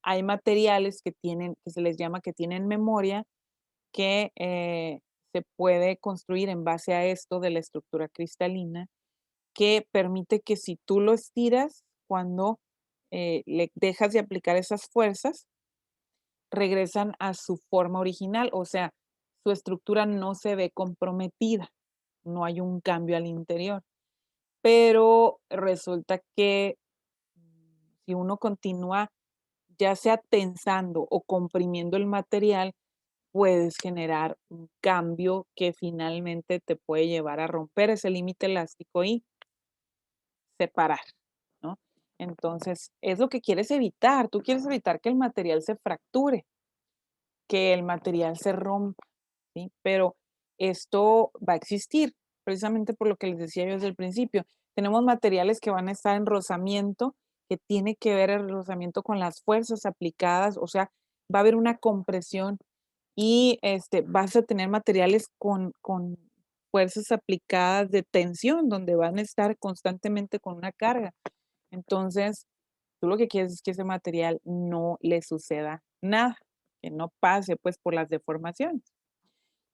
Hay materiales que tienen, que se les llama que tienen memoria, que se puede construir en base a esto de la estructura cristalina, que permite que si tú lo estiras, cuando le dejas de aplicar esas fuerzas, regresan a su forma original, o sea, su estructura no se ve comprometida, no hay un cambio al interior. Pero resulta que si uno continúa ya sea tensando o comprimiendo el material, puedes generar un cambio que finalmente te puede llevar a romper ese límite elástico y separar, ¿no? Entonces, es lo que quieres evitar. Tú quieres evitar que el material se fracture, que el material se rompa, ¿sí? Pero esto va a existir, precisamente por lo que les decía yo desde el principio. Tenemos materiales que van a estar en rozamiento, que tiene que ver el rozamiento con las fuerzas aplicadas, o sea, va a haber una compresión y vas a tener materiales con fuerzas aplicadas de tensión, donde van a estar constantemente con una carga. Entonces, tú lo que quieres es que ese material no le suceda nada, que no pase pues por las deformaciones.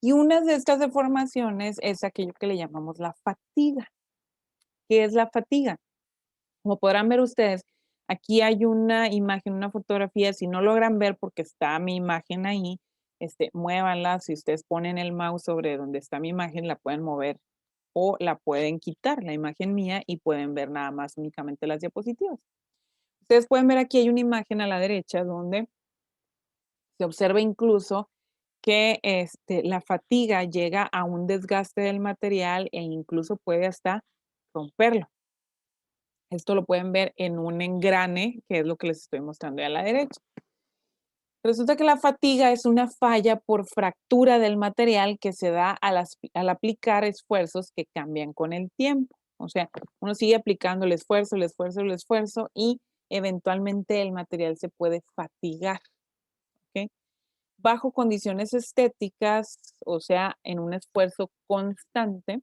Y una de estas deformaciones es aquello que le llamamos la fatiga. ¿Qué es la fatiga? Como podrán ver ustedes, aquí hay una imagen, una fotografía, si no logran ver porque está mi imagen ahí, muévanla, si ustedes ponen el mouse sobre donde está mi imagen, la pueden mover o la pueden quitar, la imagen mía, y pueden ver nada más únicamente las diapositivas. Ustedes pueden ver aquí hay una imagen a la derecha donde se observa incluso que la fatiga llega a un desgaste del material e incluso puede hasta romperlo. Esto lo pueden ver en un engrane, que es lo que les estoy mostrando a la derecha. Resulta que la fatiga es una falla por fractura del material que se da al aplicar esfuerzos que cambian con el tiempo. O sea, uno sigue aplicando el esfuerzo, el esfuerzo, el esfuerzo y eventualmente el material se puede fatigar. ¿Ok? Bajo condiciones estéticas, o sea, en un esfuerzo constante,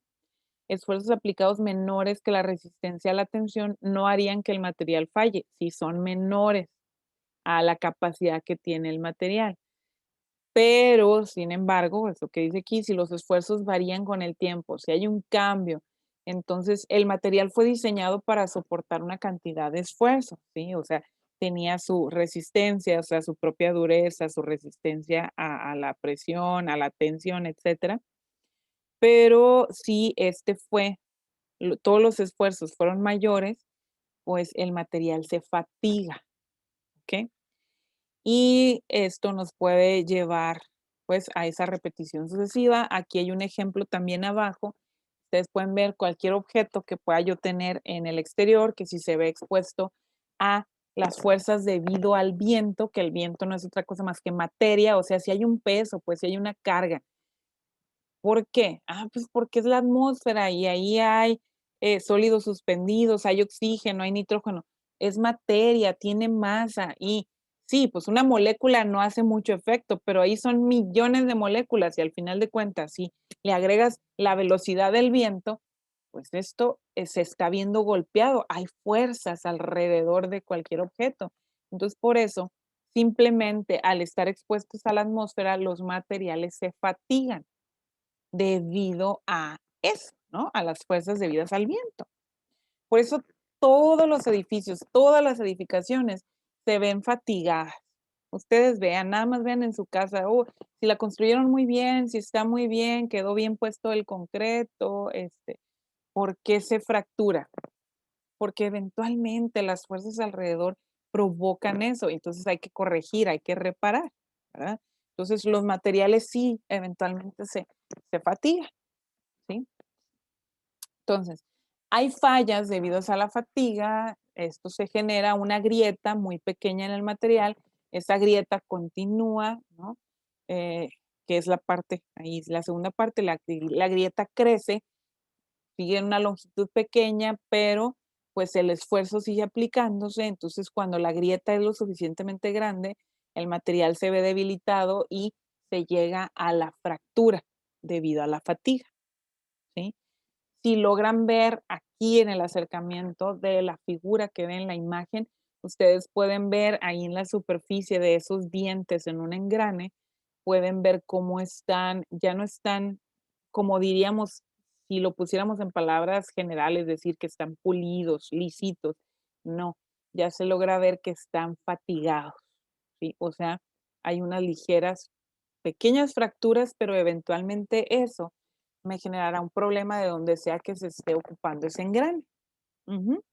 esfuerzos aplicados menores que la resistencia a la tensión no harían que el material falle, si son menores a la capacidad que tiene el material. Pero, sin embargo, es lo que dice aquí, si los esfuerzos varían con el tiempo, si hay un cambio, entonces el material fue diseñado para soportar una cantidad de esfuerzo, ¿sí? O sea, tenía su resistencia, o sea, su propia dureza, su resistencia a la presión, a la tensión, etcétera. Pero si todos los esfuerzos fueron mayores, pues el material se fatiga, ¿ok? Y esto nos puede llevar, pues, a esa repetición sucesiva. Aquí hay un ejemplo también abajo. Ustedes pueden ver cualquier objeto que pueda yo tener en el exterior, que si se ve expuesto a las fuerzas debido al viento, que el viento no es otra cosa más que materia, o sea, si hay un peso, pues si hay una carga. ¿Por qué? Ah, pues porque es la atmósfera y ahí hay sólidos suspendidos, hay oxígeno, hay nitrógeno. Es materia, tiene masa y sí, pues una molécula no hace mucho efecto, pero ahí son millones de moléculas y al final de cuentas, si le agregas la velocidad del viento, pues esto se está viendo golpeado. Hay fuerzas alrededor de cualquier objeto. Entonces, por eso, simplemente al estar expuestos a la atmósfera, los materiales se fatigan debido a eso, ¿no? A las fuerzas debidas al viento. Por eso todos los edificios, todas las edificaciones se ven fatigadas. Ustedes vean, nada más vean en su casa, si la construyeron muy bien, si está muy bien, quedó bien puesto el concreto, ¿por qué se fractura? Porque eventualmente las fuerzas alrededor provocan eso, entonces hay que corregir, hay que reparar, ¿verdad? Entonces los materiales sí, eventualmente se fatigan. ¿Sí? Entonces, hay fallas debido a la fatiga, esto se genera una grieta muy pequeña en el material, esa grieta continúa, ¿no? Eh, que es la parte, ahí es la segunda parte, la grieta crece, sigue en una longitud pequeña, pero pues el esfuerzo sigue aplicándose, entonces cuando la grieta es lo suficientemente grande, el material se ve debilitado y se llega a la fractura debido a la fatiga, ¿sí? Si logran ver aquí en el acercamiento de la figura que ven en la imagen, ustedes pueden ver ahí en la superficie de esos dientes en un engrane, pueden ver cómo están, ya no están, como diríamos, si lo pusiéramos en palabras generales, decir que están pulidos, lisitos. No, ya se logra ver que están fatigados, ¿sí? O sea, hay unas ligeras, pequeñas fracturas, pero eventualmente eso me generará un problema de donde sea que se esté ocupando ese engrane. Ujú.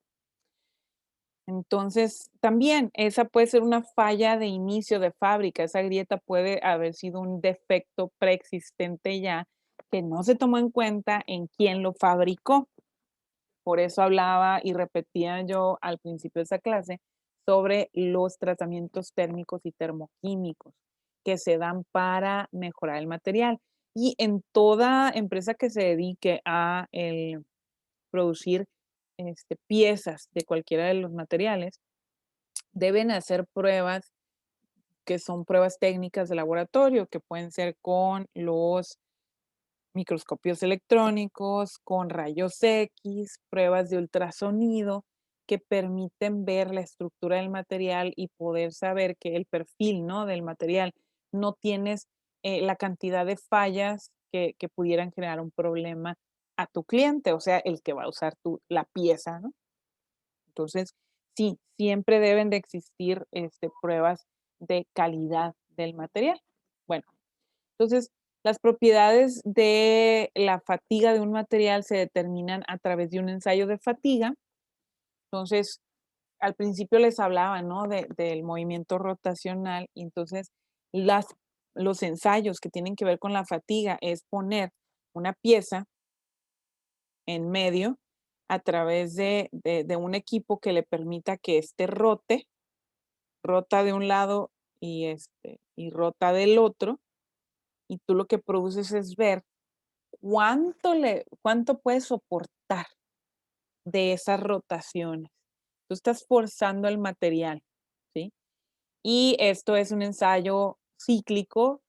Entonces, también esa puede ser una falla de inicio de fábrica, esa grieta puede haber sido un defecto preexistente ya que no se tomó en cuenta en quién lo fabricó. Por eso hablaba y repetía yo al principio de esa clase sobre los tratamientos térmicos y termoquímicos. que se dan para mejorar el material. Y en toda empresa que se dedique a producir piezas de cualquiera de los materiales, deben hacer pruebas que son pruebas técnicas de laboratorio, que pueden ser con los microscopios electrónicos, con rayos X, pruebas de ultrasonido, que permiten ver la estructura del material y poder saber que el perfil, ¿no?, del material no tienes la cantidad de fallas que pudieran generar un problema a tu cliente, o sea, el que va a usar la pieza, ¿no? Entonces, sí, siempre deben de existir pruebas de calidad del material. Bueno, entonces, las propiedades de la fatiga de un material se determinan a través de un ensayo de fatiga. Entonces, al principio les hablaba, ¿no?, del movimiento rotacional. Y entonces, las, los ensayos que tienen que ver con la fatiga es poner una pieza en medio a través de un equipo que le permita que rota de un lado y rota del otro, y tú lo que produces es ver cuánto puede soportar de esas rotaciones. Tú estás forzando el material, ¿sí? Y esto es un ensayo cíclico.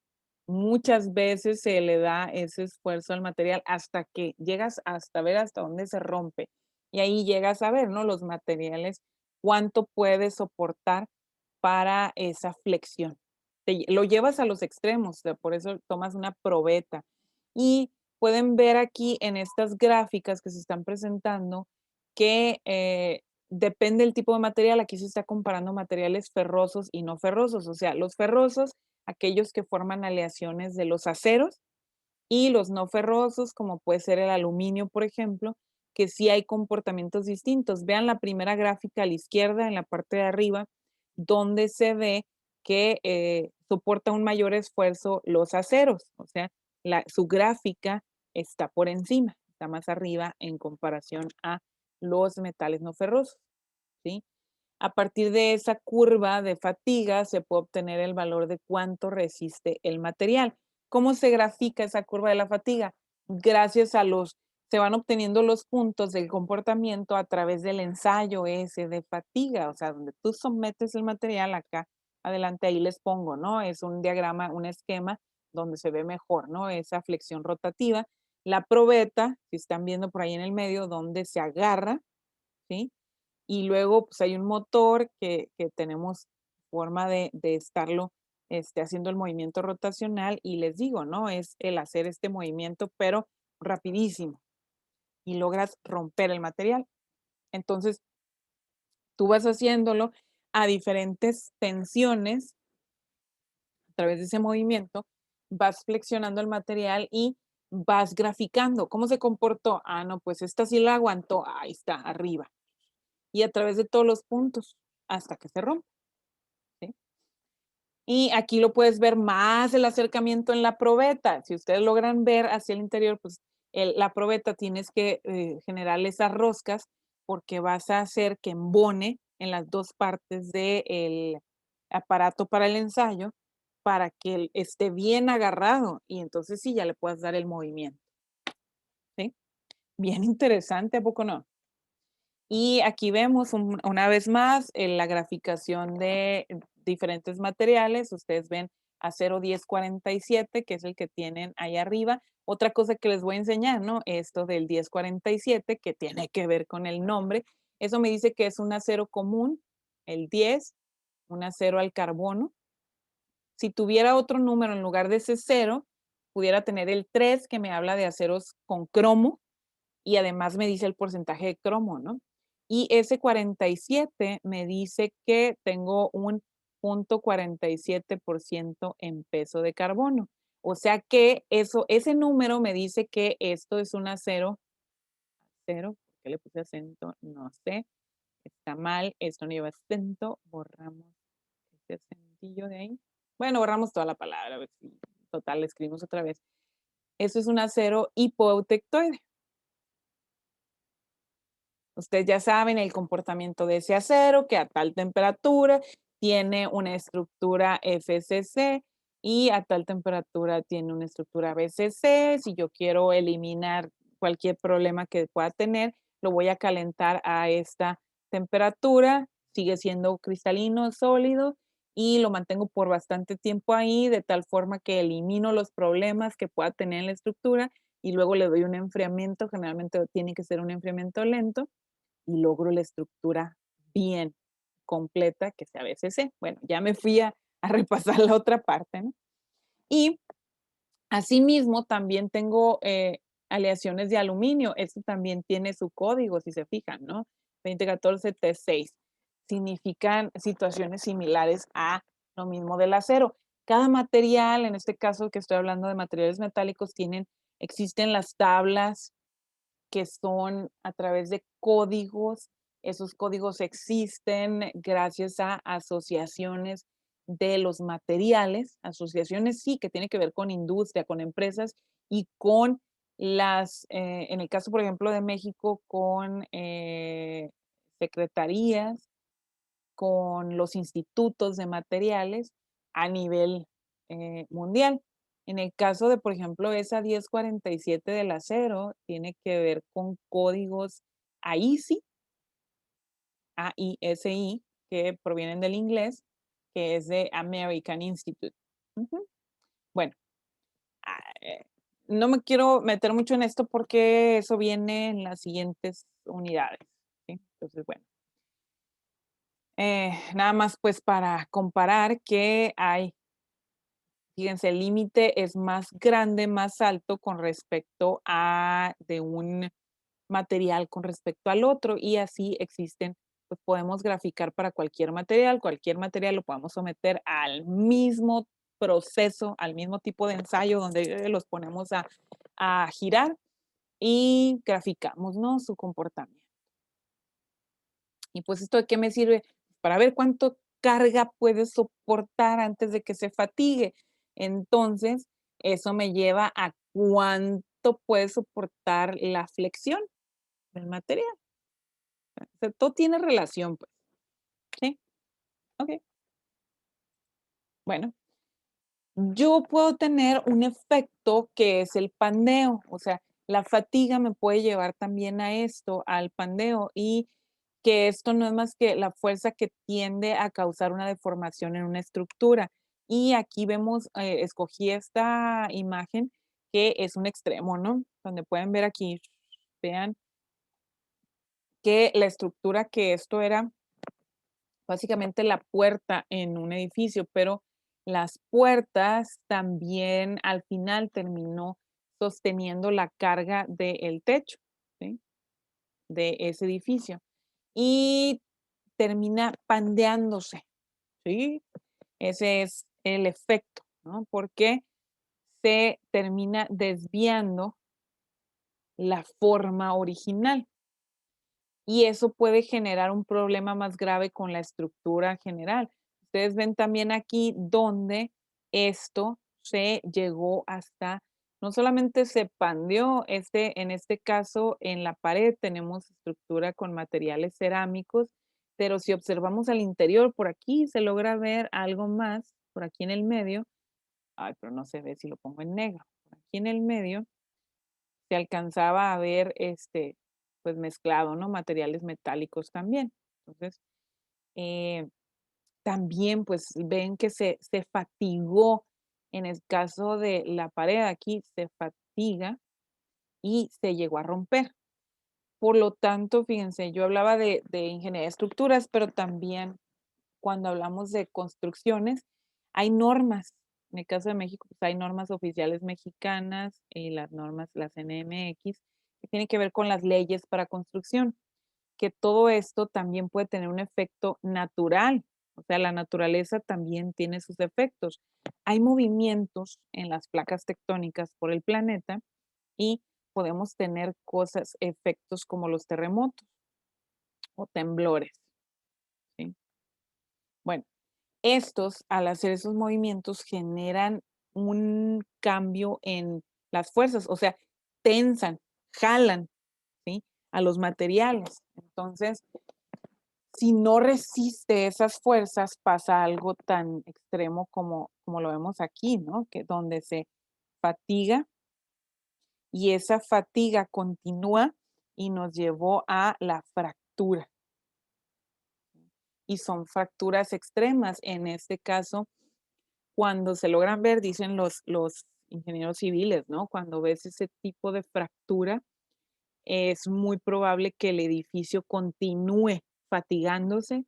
Muchas veces se le da ese esfuerzo al material hasta que llegas hasta ver hasta dónde se rompe. Y ahí llegas a ver, ¿no?, los materiales, cuánto puede soportar para esa flexión. Lo llevas a los extremos, o sea, por eso tomas una probeta. Y pueden ver aquí en estas gráficas que se están presentando que depende del tipo de material. Aquí se está comparando materiales ferrosos y no ferrosos. O sea, los ferrosos, aquellos que forman aleaciones de los aceros, y los no ferrosos, como puede ser el aluminio, por ejemplo, que sí hay comportamientos distintos. Vean la primera gráfica a la izquierda, en la parte de arriba, donde se ve que soporta un mayor esfuerzo los aceros. O sea, su gráfica está por encima, está más arriba en comparación a los metales no ferrosos, ¿sí? A partir de esa curva de fatiga se puede obtener el valor de cuánto resiste el material. ¿Cómo se grafica esa curva de la fatiga? Gracias a se van obteniendo los puntos del comportamiento a través del ensayo ese de fatiga, o sea, donde tú sometes el material acá adelante, ahí les pongo, ¿no? Es un diagrama, un esquema donde se ve mejor, ¿no?, esa flexión rotativa. La probeta, si están viendo por ahí en el medio, donde se agarra, ¿sí? Y luego, pues, hay un motor que tenemos forma de estarlo, haciendo el movimiento rotacional, y les digo, ¿no? Es el hacer este movimiento, pero rapidísimo, y logras romper el material. Entonces, tú vas haciéndolo a diferentes tensiones, a través de ese movimiento, vas flexionando el material y vas graficando. ¿Cómo se comportó? Ah, no, pues esta sí la aguantó, ahí está, arriba. Y a través de todos los puntos, hasta que se rompe, ¿sí? Y aquí lo puedes ver más el acercamiento en la probeta. Si ustedes logran ver hacia el interior, pues la probeta tienes que generar esas roscas, porque vas a hacer que embone en las dos partes del aparato para el ensayo, para que esté bien agarrado, y entonces sí ya le puedas dar el movimiento, ¿sí? Bien interesante, ¿a poco no? Y aquí vemos una vez más la graficación de diferentes materiales. Ustedes ven acero 1047, que es el que tienen ahí arriba. Otra cosa que les voy a enseñar, ¿no? Esto del 1047, que tiene que ver con el nombre. Eso me dice que es un acero común, el 10, un acero al carbono. Si tuviera otro número en lugar de ese cero, pudiera tener el 3, que me habla de aceros con cromo, y además me dice el porcentaje de cromo, ¿no? Y ese 47 me dice que tengo un 0.47% en peso de carbono. O sea que ese número me dice que esto es un acero, ¿por qué le puse acento? No sé, está mal, esto no lleva acento, borramos ese acentillo de ahí. Bueno, borramos toda la palabra, a ver si, total, la escribimos otra vez. Eso es un acero hipoeutectoide. Ustedes ya saben el comportamiento de ese acero, que a tal temperatura tiene una estructura FCC, y a tal temperatura tiene una estructura BCC. Si yo quiero eliminar cualquier problema que pueda tener, lo voy a calentar a esta temperatura, sigue siendo cristalino, sólido, y lo mantengo por bastante tiempo ahí, de tal forma que elimino los problemas que pueda tener en la estructura y luego le doy un enfriamiento, generalmente tiene que ser un enfriamiento lento, y logro la estructura bien completa que sea BCC. Bueno, ya me fui a repasar la otra parte, ¿no? Y asimismo también tengo aleaciones de aluminio. Esto también tiene su código, si se fijan, ¿no? 2014 T6. Significan situaciones similares a lo mismo del acero. Cada material, en este caso que estoy hablando de materiales metálicos, existen las tablas que son a través de códigos. Esos códigos existen gracias a asociaciones de los materiales, asociaciones sí que tienen que ver con industria, con empresas y con en el caso, por ejemplo, de México, con secretarías, con los institutos de materiales a nivel mundial. En el caso de, por ejemplo, esa 1047 del acero, tiene que ver con códigos AISI, AISI, que provienen del inglés, que es de American Institute. Ujú. Bueno, no me quiero meter mucho en esto porque eso viene en las siguientes unidades. ¿Sí? Entonces, bueno. Nada más pues para comparar que hay, fíjense, el límite es más grande, más alto con respecto a de un material con respecto al otro y así existen, pues podemos graficar para cualquier material lo podemos someter al mismo proceso, al mismo tipo de ensayo donde los ponemos a girar y graficamos, ¿no? Su comportamiento. Y pues, ¿esto de qué me sirve? Para ver cuánto carga puede soportar antes de que se fatigue. Entonces, eso me lleva a cuánto puede soportar la flexión del material. O sea, todo tiene relación, pues. ¿Sí? Okey. Bueno, yo puedo tener un efecto que es el pandeo, o sea, la fatiga me puede llevar también a esto, al pandeo, y que esto no es más que la fuerza que tiende a causar una deformación en una estructura. Y aquí vemos, escogí esta imagen que es un extremo, ¿no? Donde pueden ver aquí, vean que la estructura que esto era básicamente la puerta en un edificio, pero las puertas también al final terminó sosteniendo la carga del techo, ¿sí? De ese edificio. Y termina pandeándose, ¿sí? Ese es el efecto, ¿no? Porque se termina desviando la forma original. Y eso puede generar un problema más grave con la estructura general. Ustedes ven también aquí donde esto se llegó hasta, no solamente se pandeó, en este caso en la pared tenemos estructura con materiales cerámicos, pero si observamos al interior, por aquí se logra ver algo más, por aquí en el medio, ay, pero no se ve si lo pongo en negro, por aquí en el medio se alcanzaba a ver, pues mezclado, ¿no? Materiales metálicos también. Entonces, eh, también, pues ven que se fatigó, en el caso de la pared aquí, se fatiga y se llegó a romper. Por lo tanto, fíjense, yo hablaba de ingeniería de estructuras, pero también cuando hablamos de construcciones, hay normas. En el caso de México, pues hay normas oficiales mexicanas y las normas, las NMX, que tienen que ver con las leyes para construcción, que todo esto también puede tener un efecto natural. O sea, la naturaleza también tiene sus efectos. Hay movimientos en las placas tectónicas por el planeta y podemos tener cosas, efectos como los terremotos o temblores, ¿sí? Bueno, estos, al hacer esos movimientos, generan un cambio en las fuerzas, o sea, tensan, jalan, ¿sí? A los materiales. Entonces, Si no resiste esas fuerzas, pasa algo tan extremo como lo vemos aquí, ¿no? Que donde se fatiga y esa fatiga continúa y nos llevó a la fractura. Y son fracturas extremas. En este caso, cuando se logran ver, dicen los ingenieros civiles, ¿no? Cuando ves ese tipo de fractura, es muy probable que el edificio continúe fatigándose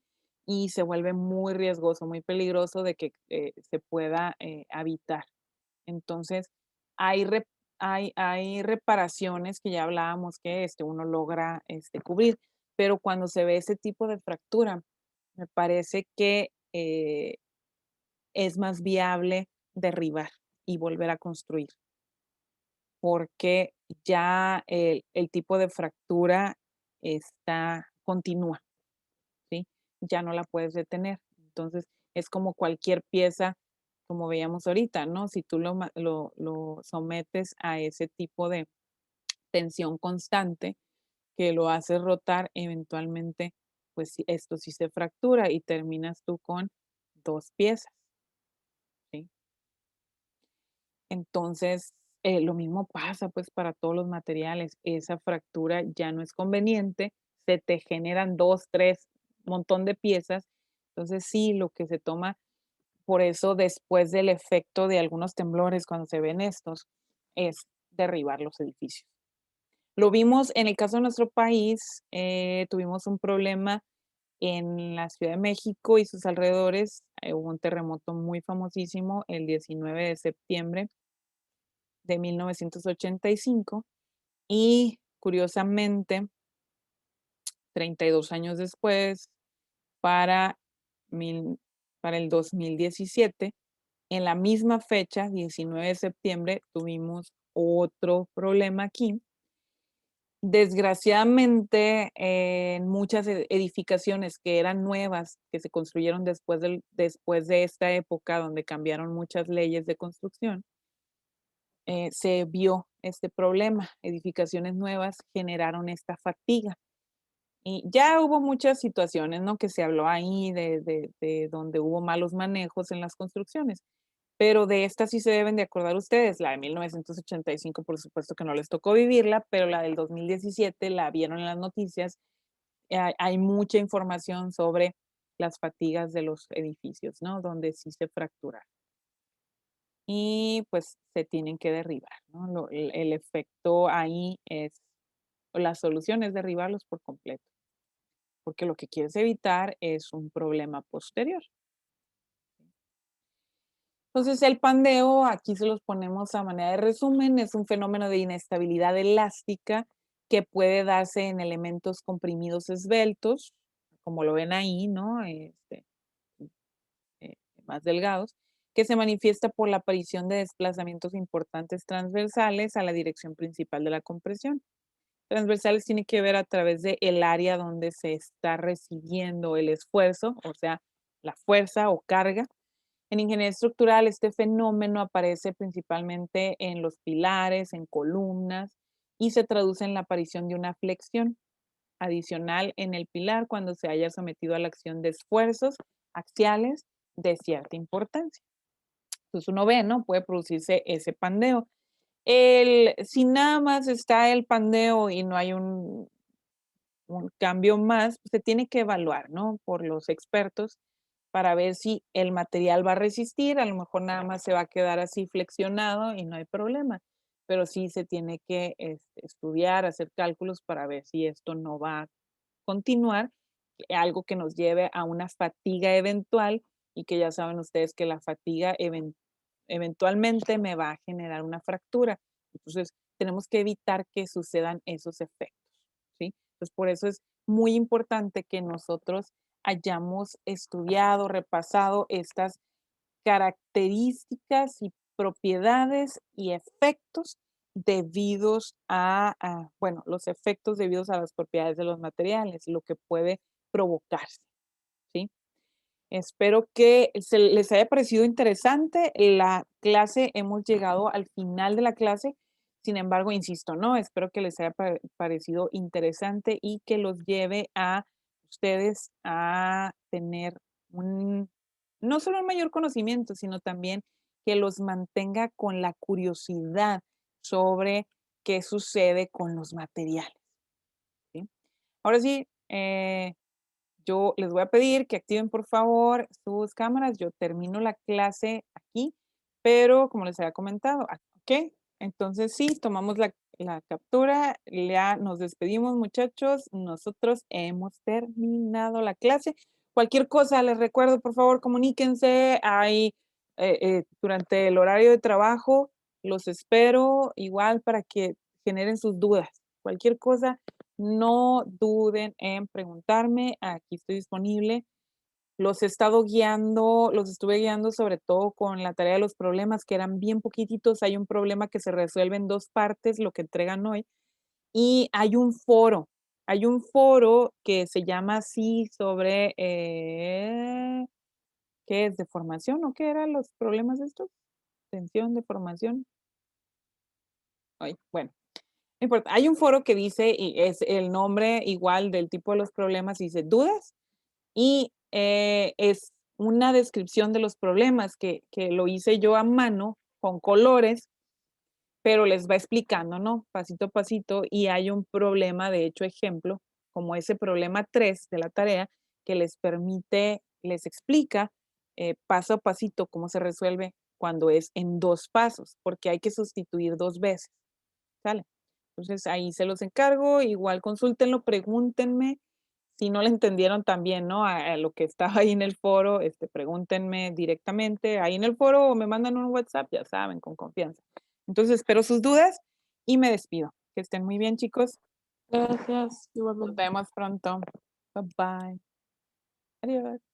y se vuelve muy riesgoso, muy peligroso de que se pueda habitar. Entonces, hay, hay reparaciones que ya hablábamos que uno logra cubrir, pero cuando se ve ese tipo de fractura, me parece que es más viable derribar y volver a construir, porque ya el tipo de fractura continúa, ¿sí? Ya no la puedes detener. Entonces, es como cualquier pieza, como veíamos ahorita, ¿no? Si tú lo sometes a ese tipo de tensión constante que lo haces rotar, eventualmente, pues esto sí se fractura y terminas tú con dos piezas, ¿sí? Entonces, lo mismo pasa pues para todos los materiales. Esa fractura ya no es conveniente, se te generan 2, 3, montón de piezas. Entonces, sí, lo que se toma, por eso después del efecto de algunos temblores, cuando se ven estos, es derribar los edificios. Lo vimos en el caso de nuestro país, tuvimos un problema en la Ciudad de México y sus alrededores. Hubo un terremoto muy famosísimo el 19 de septiembre de 1985 y curiosamente, 32 años después, para, mil, para el 2017, en la misma fecha, 19 de septiembre, tuvimos otro problema aquí. Desgraciadamente, en muchas edificaciones que eran nuevas, que se construyeron después de esta época donde cambiaron muchas leyes de construcción, se vio este problema. Edificaciones nuevas generaron esta fatiga. Y ya hubo muchas situaciones, ¿no? Que se habló ahí de donde hubo malos manejos en las construcciones, pero de esta sí se deben de acordar ustedes. La de 1985, por supuesto que no les tocó vivirla, pero la del 2017 la vieron en las noticias. Hay mucha información sobre las fatigas de los edificios, ¿no? Donde sí se fractura y pues se tienen que derribar, ¿no? El efecto ahí es, la solución es derribarlos por completo, porque lo que quieres evitar es un problema posterior. Entonces, el pandeo, aquí se los ponemos a manera de resumen, es un fenómeno de inestabilidad elástica que puede darse en elementos comprimidos esbeltos, como lo ven ahí, ¿no? Eh, más delgados, que se manifiesta por la aparición de desplazamientos importantes transversales a la dirección principal de la compresión. Transversales tiene que ver a través de el área donde se está recibiendo el esfuerzo, o sea, la fuerza o carga. En ingeniería estructural, este fenómeno aparece principalmente en los pilares, en columnas, y se traduce en la aparición de una flexión adicional en el pilar cuando se haya sometido a la acción de esfuerzos axiales de cierta importancia. Entonces uno ve, ¿no? Puede producirse ese pandeo. Si nada más está el pandeo y no hay un cambio más, pues se tiene que evaluar, ¿no? Por los expertos para ver si el material va a resistir, a lo mejor nada más se va a quedar así flexionado y no hay problema, pero sí se tiene que estudiar, hacer cálculos para ver si esto no va a continuar, algo que nos lleve a una fatiga eventual y que ya saben ustedes que la fatiga eventualmente me va a generar una fractura. Entonces, tenemos que evitar que sucedan esos efectos, ¿sí? Entonces, por eso es muy importante que nosotros hayamos estudiado, repasado estas características y propiedades y efectos debidos bueno, los efectos debidos a las propiedades de los materiales, lo que puede provocarse, ¿sí? Espero que les haya parecido interesante la clase. Hemos llegado al final de la clase. Sin embargo, insisto, ¿no? Espero que les haya parecido interesante y que los lleve a ustedes a tener no solo un mayor conocimiento, sino también que los mantenga con la curiosidad sobre qué sucede con los materiales. ¿Sí? Ahora sí, yo les voy a pedir que activen por favor sus cámaras. Yo termino la clase aquí, pero como les había comentado, ok, entonces sí, tomamos la captura, ya nos despedimos muchachos, nosotros hemos terminado la clase. Cualquier cosa, les recuerdo, por favor, comuníquense ahí durante el horario de trabajo, los espero igual para que generen sus dudas. Cualquier cosa, no duden en preguntarme, aquí estoy disponible. Los he estado guiando, los estuve guiando sobre todo con la tarea de los problemas, que eran bien poquititos. Hay un problema que se resuelve en 2 partes, lo que entregan hoy, y hay un foro que se llama así sobre, ¿qué es? ¿Deformación o qué eran los problemas estos? ¿Tensión, deformación? Ay, bueno, no importa. Hay un foro que dice, y es el nombre igual del tipo de los problemas, dice dudas, y es una descripción de los problemas que lo hice yo a mano con colores, pero les va explicando, ¿no? Pasito a pasito, y hay un problema, de hecho, ejemplo, como ese problema 3 de la tarea, que les permite, les explica paso a pasito cómo se resuelve cuando es en 2 pasos, porque hay que sustituir 2 veces, ¿sale? Entonces ahí se los encargo, igual consúltenlo, pregúntenme, si no le entendieron también, ¿no? A lo que estaba ahí en el foro, pregúntenme directamente ahí en el foro o me mandan un WhatsApp, ya saben, con confianza. Entonces espero sus dudas y me despido. Que estén muy bien, chicos. Gracias, Nos igualmente. vemos pronto. Bye bye. Adiós.